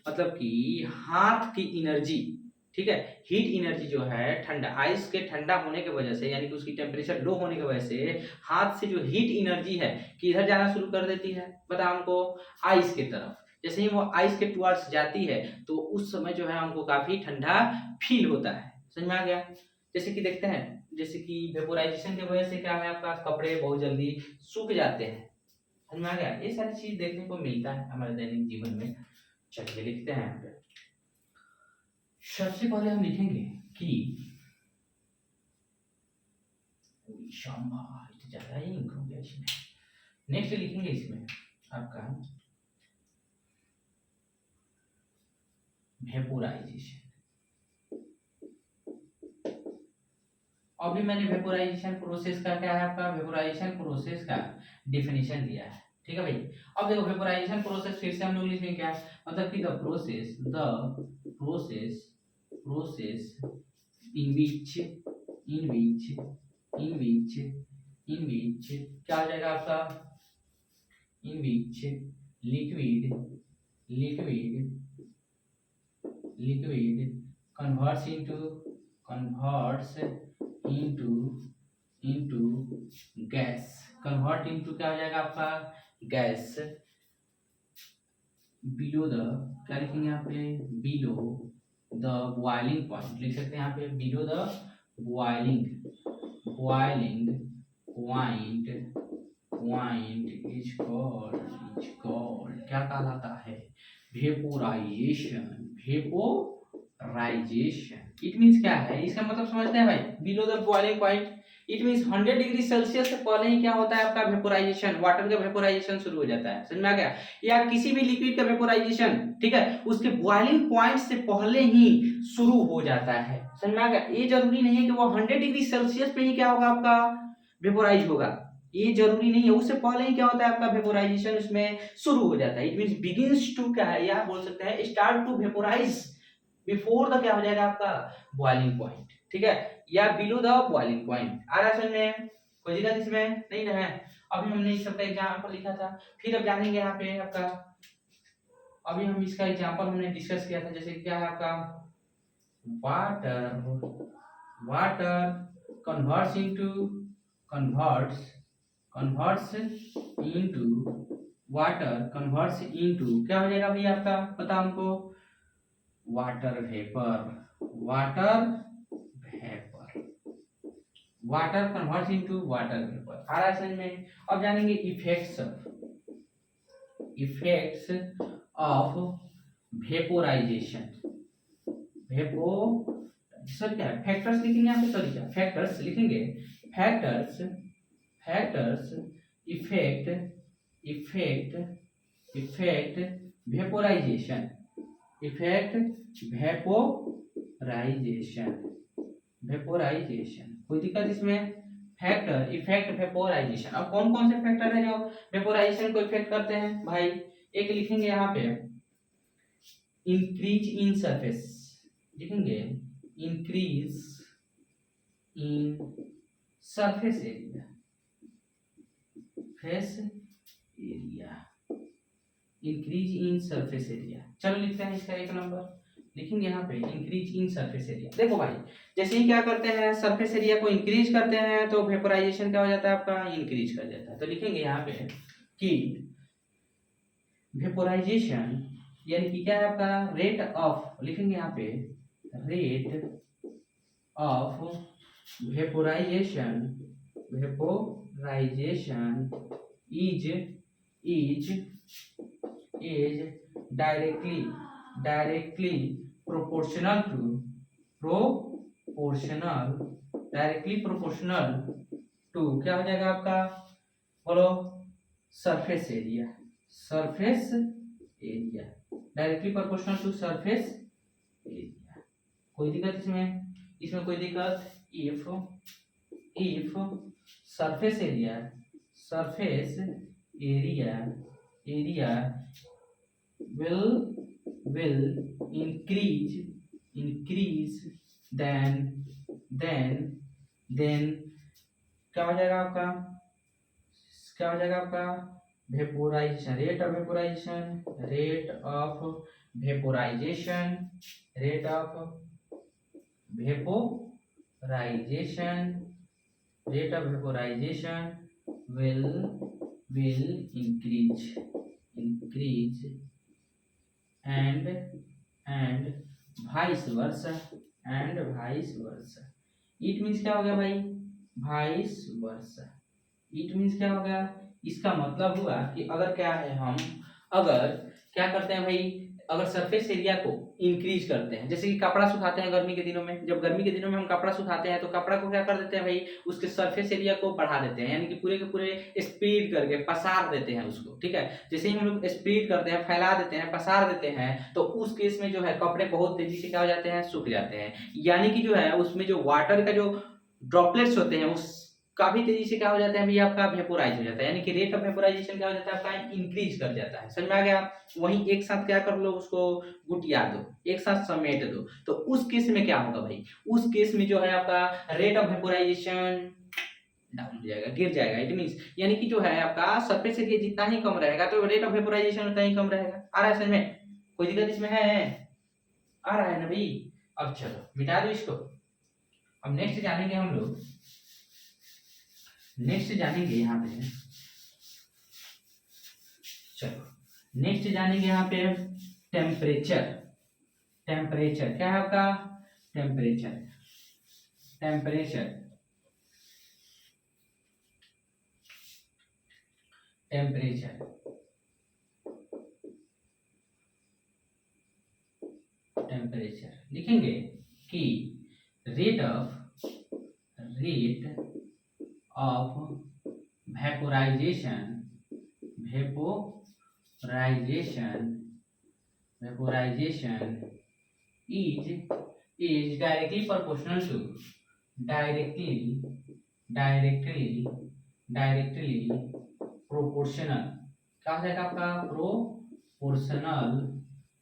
मतलब कि हाथ की एनर्जी, ठीक है, हीट एनर्जी जो है ठंडा आइस के ठंडा होने की वजह से, यानी कि उसकी टेम्परेचर लो होने की वजह से हाथ से जो हीट एनर्जी है किधर जाना शुरू कर देती है, बता हमको, आइस की तरफ। जैसे ही वो आइस के टुवर्ड्स जाती है तो उस समय जो है हमको काफी ठंडा फील होता है। समझ में आ गया? जैसे कि देखते हैं, जैसे कि वेपोराइजेशन की वजह से क्या है आपका कपड़े बहुत जल्दी सूख जाते हैं। समझ में आ गया? ये सारी चीज देखने को मिलता है हमारे दैनिक जीवन में। चलिए लिखते हैं यहाँ पे, सबसे पहले हम लिखेंगे कि शाम्भा, इतना ज्यादा ही इंक हो गया इसमें। नेक्स्ट लिखेंगे इसमें आपका वेपोराइजेशन। अभी मैंने वेपोराइजेशन प्रोसेस का क्या है आपका वेपोराइजेशन प्रोसेस का डिफिनेशन दिया है, ठीक है भाई। अब देखो वेपोराइजेशन प्रोसेस फिर से हम लोग लिखेंगे क्या, मतलब कि द प्रोसेस इन विच क्या हो जाएगा आपका, in which liquid converts into gas, convert into क्या हो जाएगा आपका गैस, बिलो द, क्या लिखेंगे यहाँ पे, बिलो द बॉइलिंग पॉइंट लिख सकते हैं यहाँ पे, below the boiling point is called क्या कहलाता है, वेपोराइजेशन। इट मींस क्या है, इसका मतलब समझते हैं भाई, below the boiling point it means 100 degree Celsius से पहले ही क्या होता है आपका वेपोराइजेशन, वाटर का वेपोराइजेशन शुरू हो जाता है, समझ में आ गया। या किसी भी लिक्विड का वेपोराइजेशन, ठीक है, उसके बॉइलिंग पॉइंट से पहले ही शुरू हो जाता है, समझ में आ गया। ये जरूरी नहीं है कि वो 100 डिग्री सेल्सियस पे ही क्या होगा आपका वेपोराइज होगा, ये जरूरी नहीं है, उससे पहले ही क्या होता है आपका वेपोराइजेशन उसमें शुरू हो जाता है। इट मींस बिगिंस टू क्या है, या बोल सकते हैं start to vaporise before the क्या हो जाएगा आपका बॉइलिंग पॉइंट, ठीक है, या बिलो द बॉइलिंग पॉइंट। आ रहा है समझ में, कोई दिक्कत इसमें नहीं ना है। अभी हमने इस सबका एग्जांपल लिखा था, फिर अब जानेंगे यहाँ पे आपका, अभी हम इसका एग्जांपल हमने डिस्कस किया था, जैसे क्या है आपका water, water converts into converts into water converts into क्या हो जाएगा भैया आपका, पता हमको, water vapour, water vapour, water converts into water vapour. आ रहा है समझ में। अब जानेंगे इफेक्ट्स ऑफ वेपोराइजेशन, वेपोराइजेशन क्या है, फैक्टर्स लिखेंगे यहाँ पे, सॉरी क्या फैक्टर्स लिखेंगे, फैक्टर्स इफेक्ट वेपोराइजेशन, वेपोराइजेशन, कोई दिक्कत इसमें। फैक्टर इफेक्ट वेपोराइजेशन, अब कौन कौन से फैक्टर है जो वेपोराइजेशन को इफेक्ट करते हैं भाई, एक लिखेंगे यहाँ पे इंक्रीज इन सरफेस, लिखेंगे increase in surface area, face area, increase in surface area. चलो लिखते हैं इसका एक नंबर, लिखेंगे यहाँ पे इंक्रीज इन सरफेस एरिया। देखो भाई, जैसे ही क्या करते हैं सरफेस एरिया को इंक्रीज करते हैं तो वेपोराइजेशन क्या हो जाता है आपका इंक्रीज कर जाता है। तो लिखेंगे यहाँ पे कि वेपोराइजेशन यानी कि क्या है आपका रेट ऑफ, लिखेंगे यहाँ पे rate of vaporisation is directly proportional to क्या हो जाएगा आपका, बोलो, surface area, directly proportional to surface area. कोई दिक्कत इसमें, कोई दिक्कत। If surface area will increase then क्या हो जाएगा आपका, vaporisation, rate of vaporisation will increase and vice versa, it means क्या हो गया भाई, वाइस वर्सा। इट मीन्स क्या हो गया, इसका मतलब हुआ कि अगर क्या है, हम अगर क्या करते हैं भाई, अगर सरफेस एरिया को इंक्रीज करते हैं, जैसे कि कपड़ा सुखाते हैं गर्मी के दिनों में, जब गर्मी के दिनों में हम कपड़ा सुखाते हैं तो कपड़ा को क्या कर देते हैं भाई, उसके सरफेस एरिया को बढ़ा देते हैं, यानी कि पूरे के पूरे स्प्रेड करके पसार देते हैं उसको, ठीक है। जैसे ही हम लोग स्प्रेड करते हैं, फैला देते हैं, पसार देते हैं, तो उस केस में जो है कपड़े बहुत तेजी से क्या हो जाते हैं, सूख जाते हैं, यानी कि जो है उसमें जो वाटर का जो ड्रॉपलेट्स होते हैं उस काफी तेजी से क्या हो जाता है भैया आपका वेपोराइज हो जाता है, यानी कि रेट ऑफ वेपोराइजेशन क्या हो जाता है आपका इंक्रीज कर जाता है। समझ में आ गया। वहीं एक साथ क्या कर लो, उसको गुटिया दो, एक साथ समेट दो, तो उस केस में क्या होगा भाई, उस केस में जो है आपका रेट ऑफ वेपोराइजेशन डाउन हो जाएगा, गिर जाएगा। इट मींस यानी कि जो है आपका सरफेस एरिया जितना ही कम रहेगा तो रेट ऑफ वेपोराइजेशन उतना ही कम रहेगा। आ रहा है समझ में, कोई दिक्कत इसमें है, आ रहा है ना भाई। अब चलो मिटा दो इसको। अब नेक्स्ट जानेंगे हम लोग, यहाँ पे, चलो नेक्स्ट जानेंगे यहाँ पे टेम्परेचर क्या है आपका, टेम्परेचर लिखेंगे कि rate of vaporization is directly proportional to directly proportional, क्या हो जाएगा आपका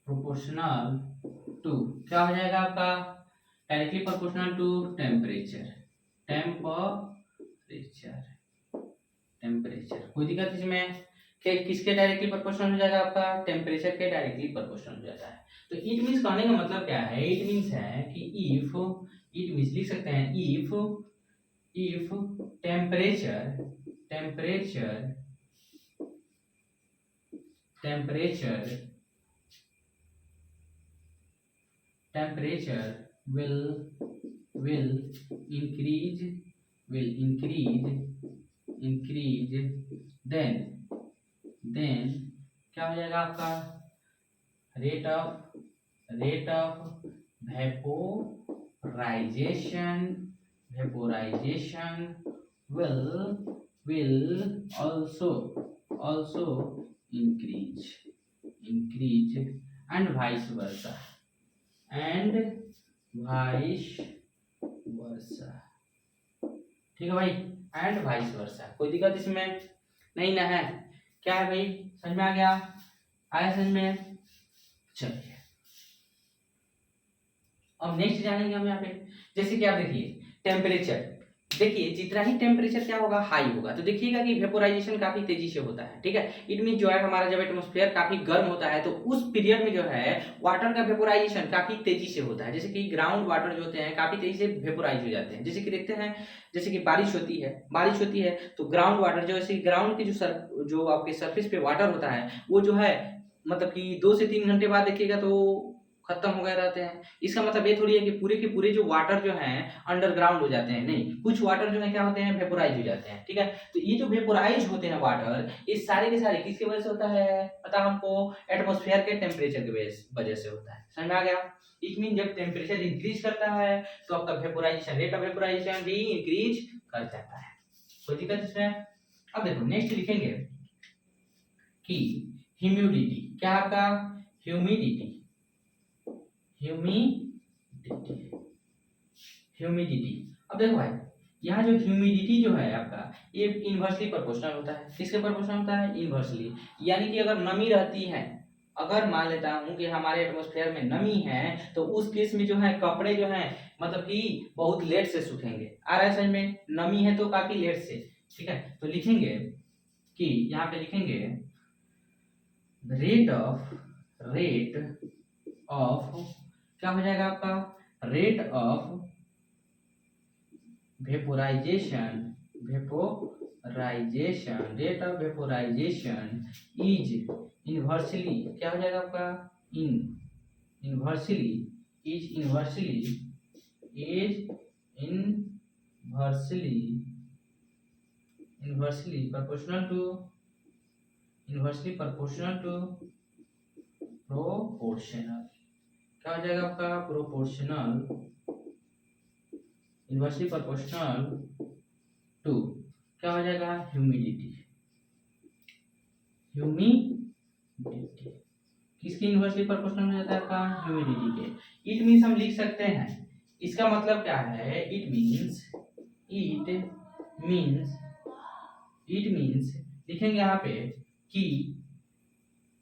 प्रोपोर्शनल टू, क्या हो जाएगा आपका डायरेक्टली प्रोपोर्शनल टू टेम्परेचर। कोई दिक्कत इसमें? किसके डायरेक्टली प्रोपोर्शनल हो जाएगा आपका? टेम्परेचर के डायरेक्टली प्रोपोर्शनल हो जाता है। तो इट मींस कहने का मतलब क्या है? इट मींस है कि इफ, इट मींस लिख सकते हैं if temperature will increase then क्या हो जाएगा आपका? Rate of vaporization will also increase and vice versa ठीक है भाई, एंड वाइस वर्सा। कोई दिक्कत इसमें नहीं ना है? क्या है भाई, समझ में आ गया? आया समझ में? चलिए अब नेक्स्ट जानेंगे हम यहाँ पे। जैसे कि आप देखिए टेम्परेचर, देखिए जितना ही टेम्परेचर क्या होगा, हाई होगा, तो देखिएगा कि वेपोराइजेशन काफी तेजी से होता है। ठीक है, इट मीन जो है हमारा जब एटमॉस्फेयर काफी गर्म होता है तो उस पीरियड में जो है वाटर का वेपोराइजेशन काफी तेजी से होता है। जैसे कि ग्राउंड वाटर जो होते हैं काफी तेजी से वेपोराइज हो जाते हैं। जैसे कि देखते हैं, जैसे कि बारिश होती है तो ग्राउंड वाटर जो ऐसे ग्राउंड के जो आपके सरफेस पे वाटर होता है वो जो है मतलब कि 2 से 3 घंटे बाद देखिएगा तो खत्म हो गए रहते हैं। इसका मतलब ये थोड़ी है कि पूरे के पूरे जो वाटर जो हैं अंडरग्राउंड हो जाते हैं, नहीं, कुछ वाटर जो है क्या होते हैं, वेपोराइज हो जाते हैं। ठीक है, तो ये जो वेपोराइज होते हैं वाटर, ये सारे के सारे किसकी वजह से होता है पता हमको? एटमॉस्फेयर के टेम्परेचर की वजह से होता है। समझ में आ गया? इट मीन जब टेम्परेचर इंक्रीज करता है तो आपका वेपोराइजेशन, रेट ऑफ वेपोराइजेशन भी इंक्रीज कर जाता है। कोई दिक्कत इसमें? अब देखो नेक्स्ट लिखेंगे कि ह्यूमिडिटी, क्या आपका? ह्यूमिडिटी अब देखो भाई, यहाँ जो ह्यूमिडिटी जो है आपका, ये इनवर्सली प्रोपोर्शनल होता है। किसके प्रोपोर्शनल होता है? इनवर्सली। यानी कि अगर नमी रहती है, अगर मान लेता हूं कि हमारे एटमॉस्फेयर में नमी है तो उस केस में जो है कपड़े जो है मतलब कि बहुत लेट से सूखेंगे। आ रहा है समझ में? नमी है तो काफी लेट से। ठीक है, तो लिखेंगे कि यहाँ पे लिखेंगे रेट ऑफ क्या हो जाएगा आपका? Rate of vaporisation is inversely, क्या हो जाएगा आपका? इनवर्सली proportional to प्रोपोर्शनल, क्या हो जाएगा आपका? प्रोपोर्शनल, इनवर्सली प्रोपोर्शनल टू, क्या हो जाएगा? ह्यूमिडिटी। किसकी इनवर्सली प्रोपोर्शनल हो जाता है आपका? ह्यूमिडिटी के। इट मींस हम लिख सकते हैं, इसका मतलब क्या है? इट मींस लिखेंगे यहाँ पे कि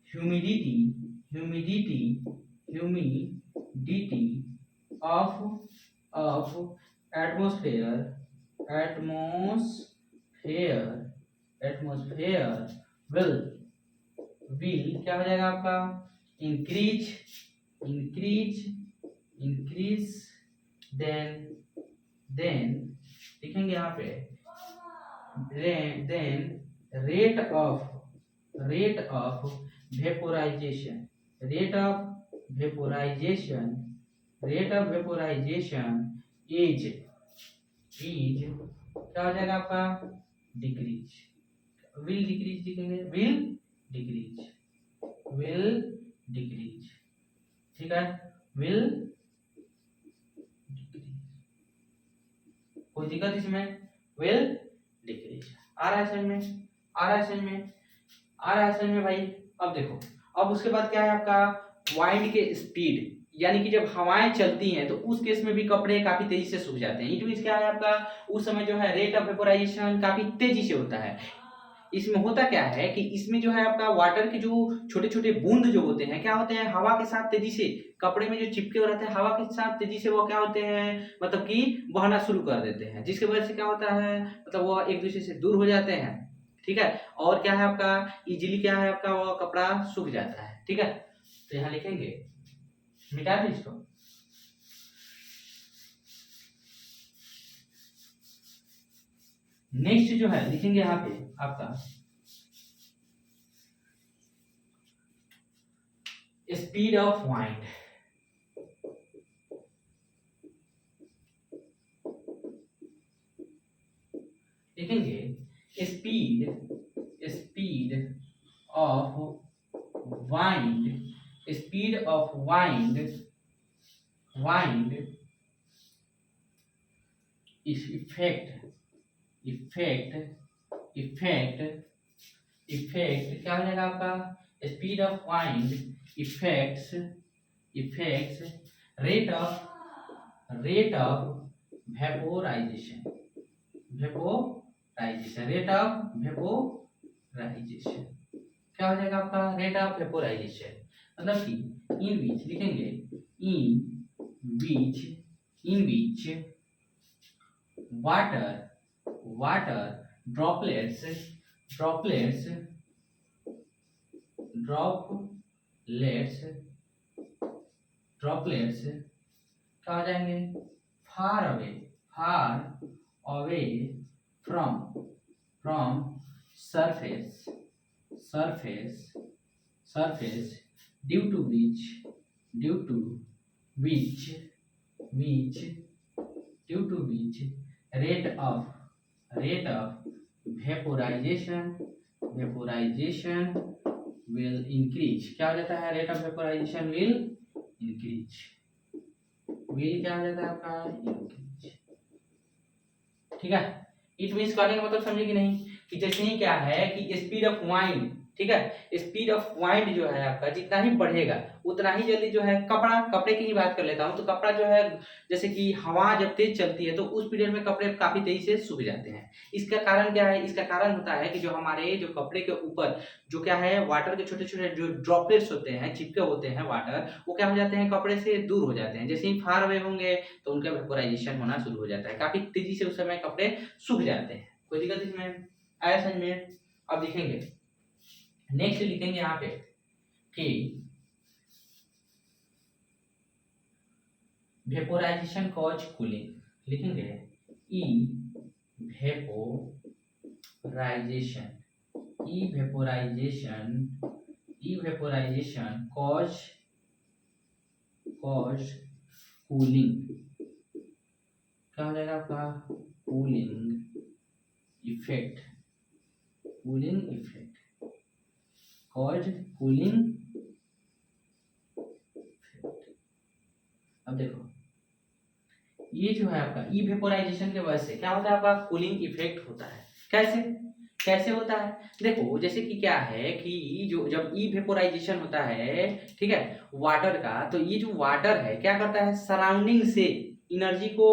ह्यूमिडिटी ऑफ एटमॉस्फेयर विल क्या हो जाएगा आपका? इंक्रीज देन लिखेंगे यहाँ पे then rate of vaporisation is क्या हो जाएगा आपका? डिक्रीज। विल डिक्रीज लिखेंगे, विल डिक्रीज। ठीक है, विल डिक्रीज। कोई दिक्कत इसमें? विल आ रहा है समझ में, आ रहा है समझ में, आ रहा है समझ में भाई। अब देखो, अब उसके बाद क्या है आपका वाइंड के स्पीड, यानी कि जब हवाएं चलती हैं तो उस केस में भी कपड़े काफी तेजी से सूख जाते हैं। इट मींस क्या है आपका उस समय जो है रेट ऑफ वेपोराइजेशन काफी तेजी से होता है। इसमें होता क्या है कि इसमें जो है आपका वाटर के जो छोटे छोटे बूंद जो होते हैं क्या होते हैं हवा के साथ तेजी से कपड़े में जो चिपके हुए रहते हैं हवा के साथ तेजी से वो क्या होते हैं मतलब कि बहना शुरू कर देते हैं, जिसकी वजह से क्या होता है मतलब वो एक दूसरे से दूर हो जाते हैं। ठीक है, और क्या है आपका इजीली क्या है आपका वो कपड़ा सूख जाता है। ठीक है, तो यहाँ लिखेंगे, मिटा दो इसको। नेक्स्ट जो है लिखेंगे यहाँ पे आपका स्पीड ऑफ वाइंड। लिखेंगे speed, speed of wind, speed of wind, wind इस इफेक्ट, इफेक्ट, इफेक्ट, इफेक्ट क्या हो जाएगा आपका speed of wind effects, effects rate of, rate of vaporisation, vaporisation, rate of vaporisation क्या हो जाएगा आपका रेट ऑफ वेपोराइजेशन, मतलब कि इन बीच लिखेंगे इन बीच, इन बीच water, water droplets, droplets, droplets, droplets क्या हो जाएंगे far away, far away from, from surface, surface, surface due to which, due to which, which due to which rate of, rate of vaporisation, vaporisation will increase क्या हो जाता है rate of vaporisation will increase, will क्या हो जाता है आपका increase. ठीक है, इट मींस कहने का मतलब समझे कि नहीं कि जैसे ही क्या है कि स्पीड ऑफ वाइंड, ठीक है स्पीड ऑफ वाइंड जो है आपका जितना ही बढ़ेगा उतना ही जल्दी जो है कपड़ा, कपड़े की ही बात कर लेता हूं तो कपड़ा जो है जैसे कि हवा जब तेज चलती है तो उस पीरियड में कपड़े काफी तेजी से सूख जाते हैं। इसका कारण क्या है, इसका कारण होता है कि जो हमारे जो कपड़े के ऊपर जो क्या है वाटर के छोटे छोटे जो ड्रॉपलेट्स होते हैं चिपके होते हैं वाटर वो क्या हो जाते हैं कपड़े से दूर हो जाते हैं। जैसे ही फार अवे होंगे तो उनका वेपोराइजेशन होना शुरू हो जाता है, काफी तेजी से उस समय कपड़े सूख जाते हैं। कोई दिक्कत इसमें आया समझ में? अब लिखेंगे नेक्स्ट लिखेंगे यहाँ पे कि वेपोराइजेशन कॉज कूलिंग, लिखेंगे ई वेपोराइजेशन, ई वेपोराइजेशन, ई वेपोराइजेशन कॉज, कॉज कूलिंग क्या हो जाएगा आपका cooling effect, cooling effect cause cooling. अब देखो ये जो है आपका ई वेपोराइजेशन के वजह से क्या होता है आपका कूलिंग इफेक्ट होता है। कैसे, कैसे होता है देखो जैसे कि क्या है कि जो जब ई वेपोराइजेशन होता है ठीक है वाटर का तो ये जो वाटर है क्या करता है सराउंडिंग से एनर्जी को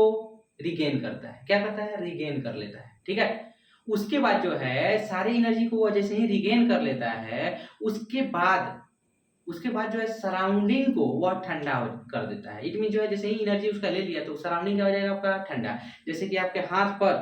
रिगेन करता है, क्या करता है रिगेन कर लेता है। ठीक है, उसके बाद जो है सारी एनर्जी को वो जैसे ही रिगेन कर लेता है उसके बाद, उसके बाद जो है सराउंडिंग को वह ठंडा कर देता है। इट मीन जो है जैसे ही एनर्जी उसका ले लिया तो सराउंडिंग क्या हो जाएगा आपका ठंडा। जैसे कि आपके हाथ पर,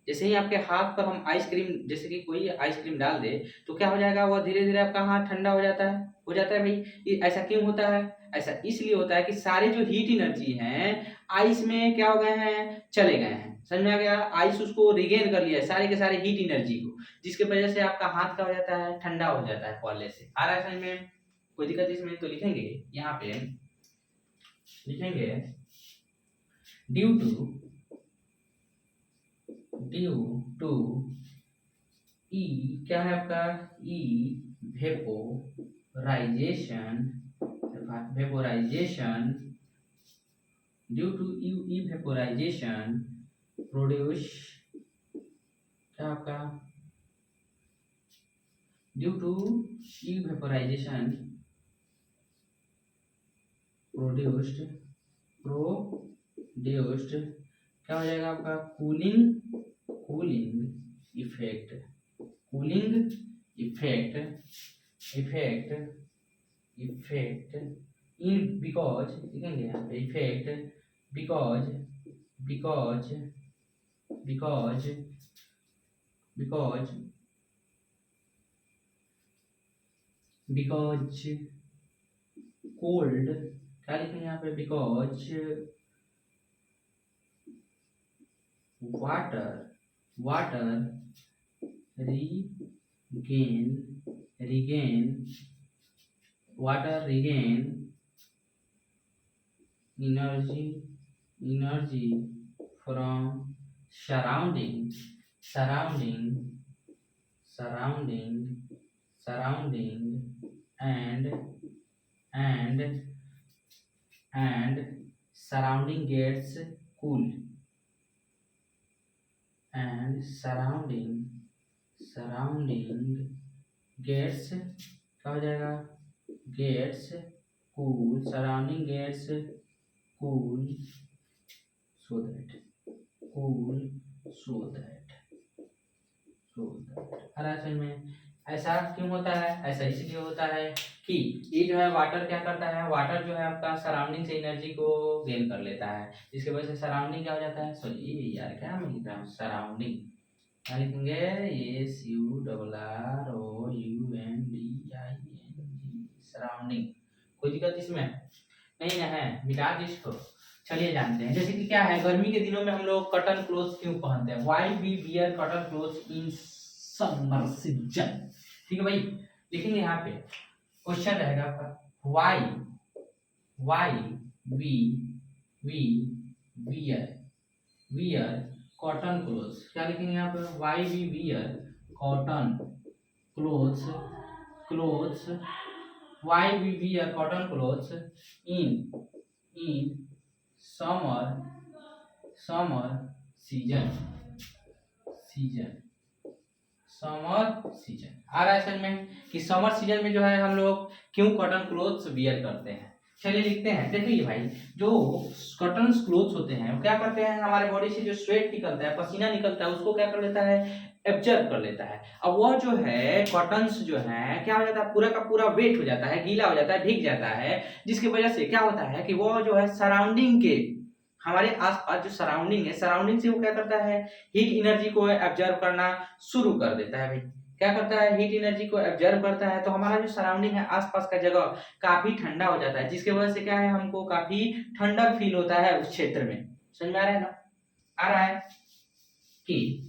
जैसे ही आपके हाथ पर हम आइसक्रीम, जैसे कि कोई आइसक्रीम डाल दे तो क्या हो जाएगा वह धीरे धीरे आपका हाथ ठंडा हो जाता है, हो जाता है भाई। ऐसा क्यों होता है, ऐसा इसलिए होता है कि सारे जो हीट एनर्जी हैं आइस में क्या हो गए हैं चले गए हैं। समझ में आ गया, आइस उसको रिगेन कर लिया है सारे के सारे हीट एनर्जी को, जिसके वजह से आपका हाथ क्या हो जाता है ठंडा हो जाता है पहले से। आ रहा है समझ में? कोई दिक्कत इसमें? तो लिखेंगे यहाँ पे लिखेंगे ड्यू टू, ड्यू टू ई क्या है आपका ई वेपोराइजेशन, वेपोराइजेशन ड्यू टू ई वेपोराइजेशन प्रोड्यूस क्या आपका ड्यू टू इवेपोराइजेशन प्रोड्यूस्ड क्या हो जाएगा आपका कूलिंग इफेक्ट इन बिकॉज लिखेंगे यहाँ पे इफेक्ट बिकॉज कोल्ड क्या लिखेंगे यहाँ पे because water regain energy from surrounding and surrounding gets cool and surrounding gets क्या हो जाएगा gets cool surrounding gets cool so that हर असल में ऐसा क्यों होता है? ऐसा इसलिए होता है कि ये जो है वाटर क्या करता है, वाटर जो है आपका सराउंडिंग से एनर्जी को गेन कर लेता है, जिसकी वजह से सराउंडिंग क्या हो जाता है, सॉरी ये यार क्या मैं लिख रहा हूँ, सराउंडिंग क्या लिखेंगे, SURROUNDING सराउंडिंग। कोई दिक्कत इसमें नहीं ना है, मिटा दो इसको। चलिए जानते हैं, जैसे कि क्या है, गर्मी के दिनों में हम लोग कॉटन क्लोथ क्यों पहनते हैं, why we wear cotton cloth in summer season. ठीक है भाई, लिखेंगे यहाँ पे क्वेश्चन रहेगा आपका, why we wear cotton clothes, क्या लिखेंगे यहाँ पे, why we wear cotton clothes why we wear cotton clothes in summer season आ रहा है समझ में कि समर सीजन में जो है हम लोग क्यों कॉटन क्लोथ्स वियर करते हैं। चलिए लिखते हैं, देखिए भाई जो कॉटन क्लोथ्स होते हैं वो क्या करते हैं, हमारे बॉडी से जो स्वेट निकलता है, पसीना निकलता है, उसको क्या कर लेता है, एब्जॉर्ब कर लेता है। अब वह जो है कॉटन्स जो है क्या हो जाता है, पूरा का पूरा वेट हो जाता है, गीला हो जाता है, भीग जाता है, जिसकी वजह से क्या होता है कि वो जो है सराउंडिंग के हमारे आसपास जो सराउंडिंग है, सराउंडिंग से वो क्या करता है, हीट एनर्जी को एब्जॉर्ब करना शुरू कर देता है। भाई क्या करता है, हीट एनर्जी को एब्जॉर्ब करता है, तो हमारा जो सराउंडिंग है, आसपास का जगह काफी ठंडा हो जाता है, जिसकी वजह से क्या है, हमको काफी ठंडक फील होता है उस क्षेत्र में। समझ में आ रहा है ना, आ रहा है कि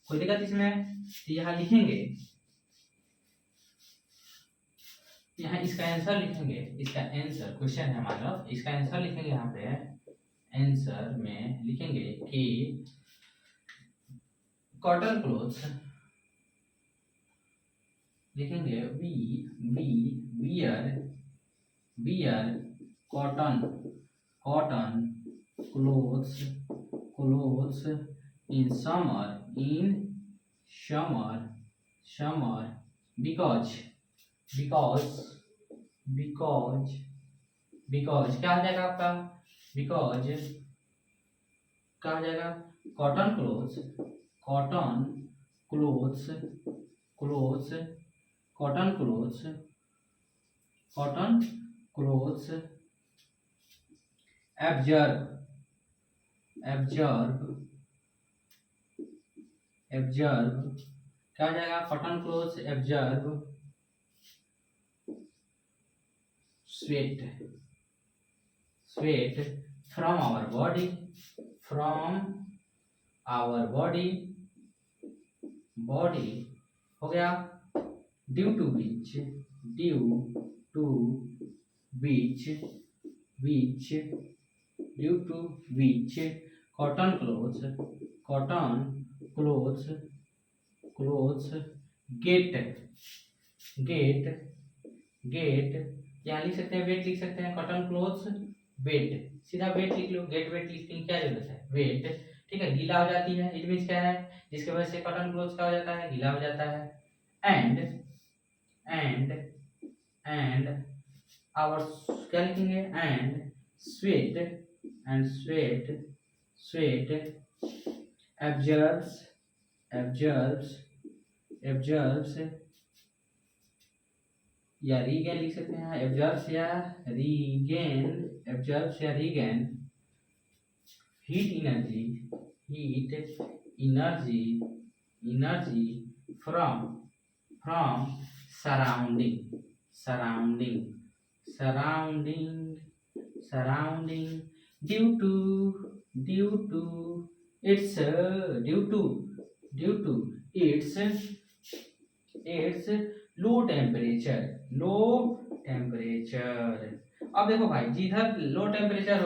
कोई दिक्कत इसमें, यहाँ लिखेंगे, यहाँ इसका आंसर लिखेंगे, इसका आंसर क्वेश्चन है मान लो, इसका आंसर लिखेंगे, यहाँ पे आंसर में लिखेंगे कि कॉटन क्लोथ्स लिखेंगे, we wear cotton clothes in summer because क्या हो जाएगा आपका, बिकॉज क्या हो जाएगा, कॉटन क्लोथ्स एब्जॉर्ब क्या हो जाएगा, cotton clothes absorb sweat from our body हो गया, due to which cotton clothes get यहाँ लिख सकते हैं, वेट लिख सकते हैं, कॉटन क्लोथ्स वेट, सीधा वेट लिख लो, गेट वेट लिखने की क्या जरूरत है, वेट, ठीक है, गीला हो जाती है, इट मींस क्या है, जिसके वजह से कॉटन क्लोथ्स क्या हो जाता है, गीला हो जाता है, एंड एंड आवर क्या लिखेंगे स्वेट एब्जर्ब्स या रीगेन लिख सकते हैं, एब्जर्ब्स या regain heat energy from surrounding due to its low temperature. अब देखो भाई, जिधर लो टेम्परेचर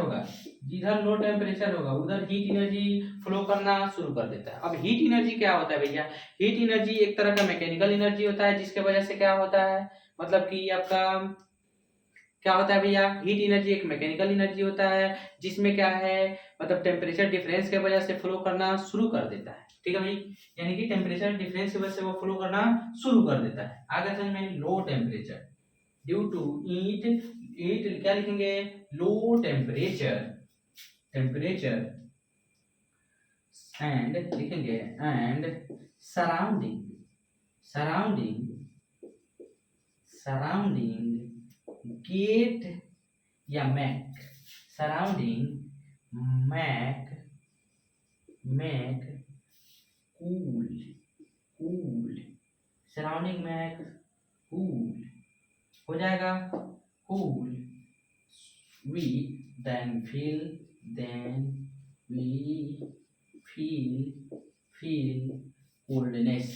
होगा उधर हीट एनर्जी फ्लो करना शुरू कर देता है। अब हीट एनर्जी क्या होता है भैया? हीट एनर्जी एक तरह का मैकेनिकल एनर्जी होता है, जिसके वजह से क्या होता है, मतलब कि आपका क्या होता है भैया, हीट एनर्जी एक मैकेनिकल एनर्जी होता है जिसमें क्या है, मतलब टेम्परेचर डिफरेंस के वजह से फ्लो करना शुरू कर देता है। ठीक है भाई, यानी कि टेम्परेचर डिफरेंस की वजह से वो फ्लो करना शुरू कर देता है। आगे समझ में, low temperature due to it क्या लिखेंगे, लो टेम्परेचर एंड लिखेंगे एंड सराउंडिंग गेट या मैक सराउंडिंग मैक कूल हो जाएगा, cool we then feel coldness.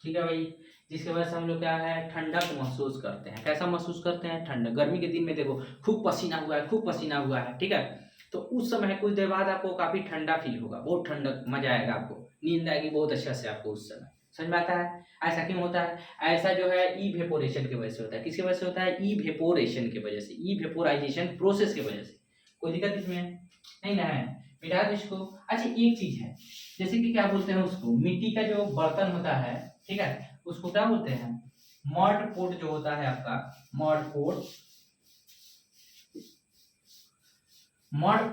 ठीक है भाई, जिसके वजह से हम लोग क्या है, ठंडक महसूस करते हैं। कैसा महसूस करते हैं? ठंडक। गर्मी के दिन में देखो खूब पसीना हुआ है, ठीक है, तो उस समय कुछ देर बाद आपको काफी ठंडा फील होगा, बहुत ठंडक, मजा आएगा, आपको नींद आएगी बहुत अच्छा से आपको उस समय। समझ में आता है? ऐसा क्यों होता है? ऐसा जो है इवेपोरेशन की वजह से होता है। किसकी वजह से होता है? इवेपोरेशन की वजह से, इवेपोराइजेशन प्रोसेस की वजह से। कोई दिक्कत इसमें नहीं ना है? मिटा दो इसको। अच्छा, एक चीज है, जैसे कि क्या बोलते हैं उसको, मिट्टी का जो बर्तन होता है, ठीक है, उसको क्या बोलते हैं? मड पोट जो होता है आपका, मड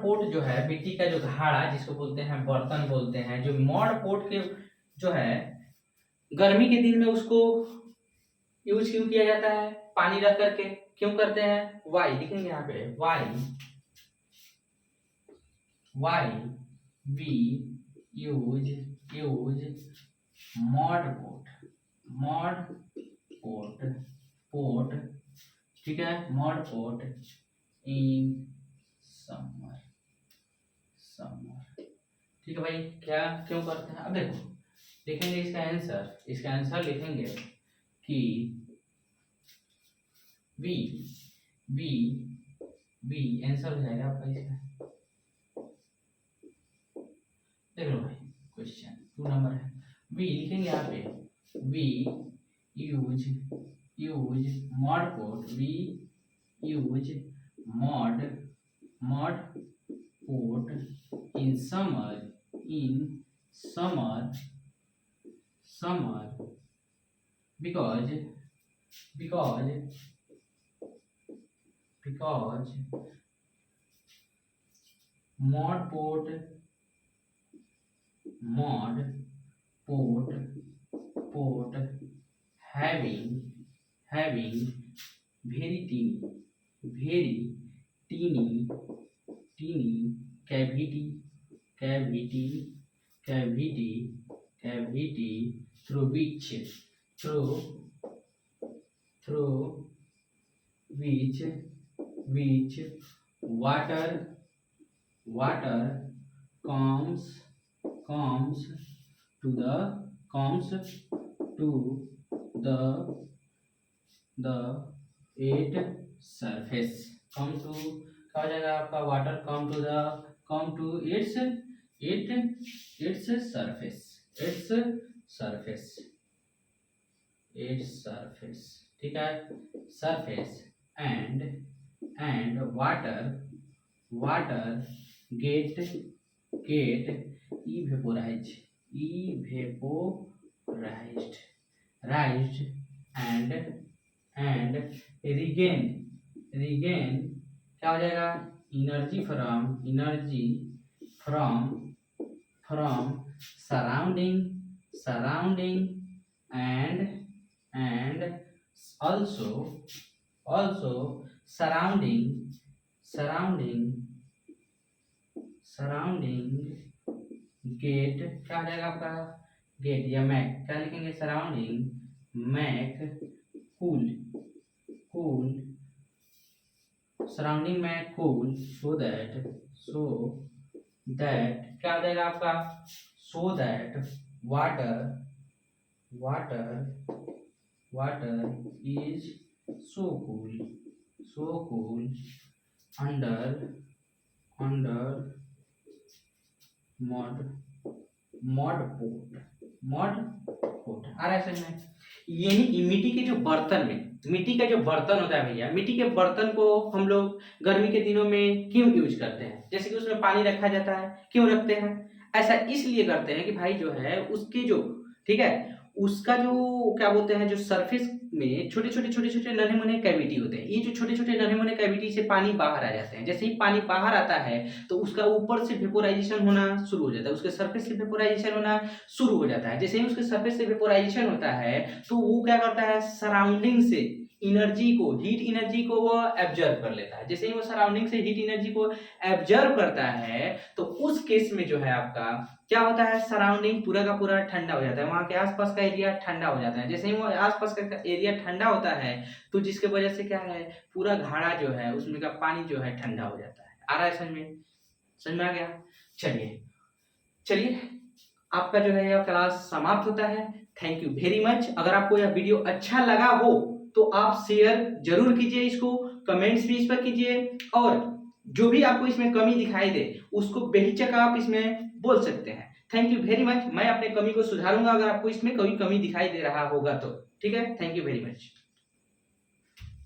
पोट जो है, मिट्टी का जो घड़ा जिसको बोलते हैं, बर्तन बोलते हैं, जो मड पोट के जो है, गर्मी के दिन में उसको यूज क्यों किया जाता है? पानी रख करके। क्यों करते हैं? वाई लिखेंगे यहाँ पे, why we use mud pot, ठीक है, मड पोट इन समर। ठीक है भाई, क्या क्यों करते हैं? अब देखो, लिखेंगे इसका आंसर लिखेंगे कि वी आंसर हो जाएगा आपका इसका। देख लो भाई, क्वेश्चन 2 नंबर है, वी लिखेंगे यहाँ पे, we use mud pot, we use mud pot in summer because mod pot having very teeny cavity through which water comes to the at surface. Come to क्या हो जाएगा आपका? Water come to its surface, ठीक है, surface and water get evaporise evaporized raised and regain क्या हो जाएगा, energy from surrounding and also surrounding get क्या हो जाएगा आपका, गेट या मैक, क्या लिखेंगे, surrounding make cool surrounding make cool so that क्या हो जाएगा आपका, so that water is so cool under mud pot आ रहा है समझ में। यानी कि मिट्टी के जो बर्तन में, मिट्टी का जो बर्तन होता है भैया, मिट्टी के बर्तन को हम लोग गर्मी के दिनों में क्यों यूज करते हैं, जैसे कि उसमें पानी रखा जाता है, क्यों रखते हैं, ऐसा इसलिए करते हैं कि भाई जो है उसके जो, ठीक है, उसका जो क्या बोलते हैं, जो सरफेस में छोटे छोटे नन्हे मुन्ने कैविटी होते हैं, ये जो छोटे छोटे नन्हे मुन्ने कैविटी से पानी बाहर आ जाते हैं। जैसे ही पानी बाहर आता है तो उसका ऊपर से वेपोराइजेशन होना शुरू हो जाता है, उसके सरफेस से वेपोराइजेशन होना शुरू हो जाता है। जैसे ही उसके सरफेस से वेपोराइजेशन होता है तो वो क्या करता है, सराउंडिंग से एनर्जी को, हीट एनर्जी को वो एब्जर्व कर लेता है। जैसे ही वो सराउंडिंग से हीट एनर्जी को एब्जर्व करता है तो उस केस में जो है आपका क्या होता है, सराउंडिंग पूरा का पूरा ठंडा हो जाता है, वहां के आसपास का एरिया ठंडा हो जाता है। जैसे ही वो आसपास का एरिया ठंडा होता है तो जिसके वजह से क्या है, पूरा घड़ा जो है उसमें का पानी जो है ठंडा हो जाता है। आ रहा है समझ में आ गया। चलिए आपका जो है यह क्लास समाप्त होता है। Thank you very much. अगर आपको यह वीडियो अच्छा लगा हो तो आप शेयर जरूर कीजिए, इसको कमेंट्स भी इस पर कीजिए, और जो भी आपको इसमें कमी दिखाई दे उसको बेहिचक आप इसमें बोल सकते हैं। Thank you very much. मैं अपने कमी को सुधारूंगा अगर आपको इसमें कोई कमी दिखाई दे रहा होगा तो। ठीक है, थैंक यू वेरी मच।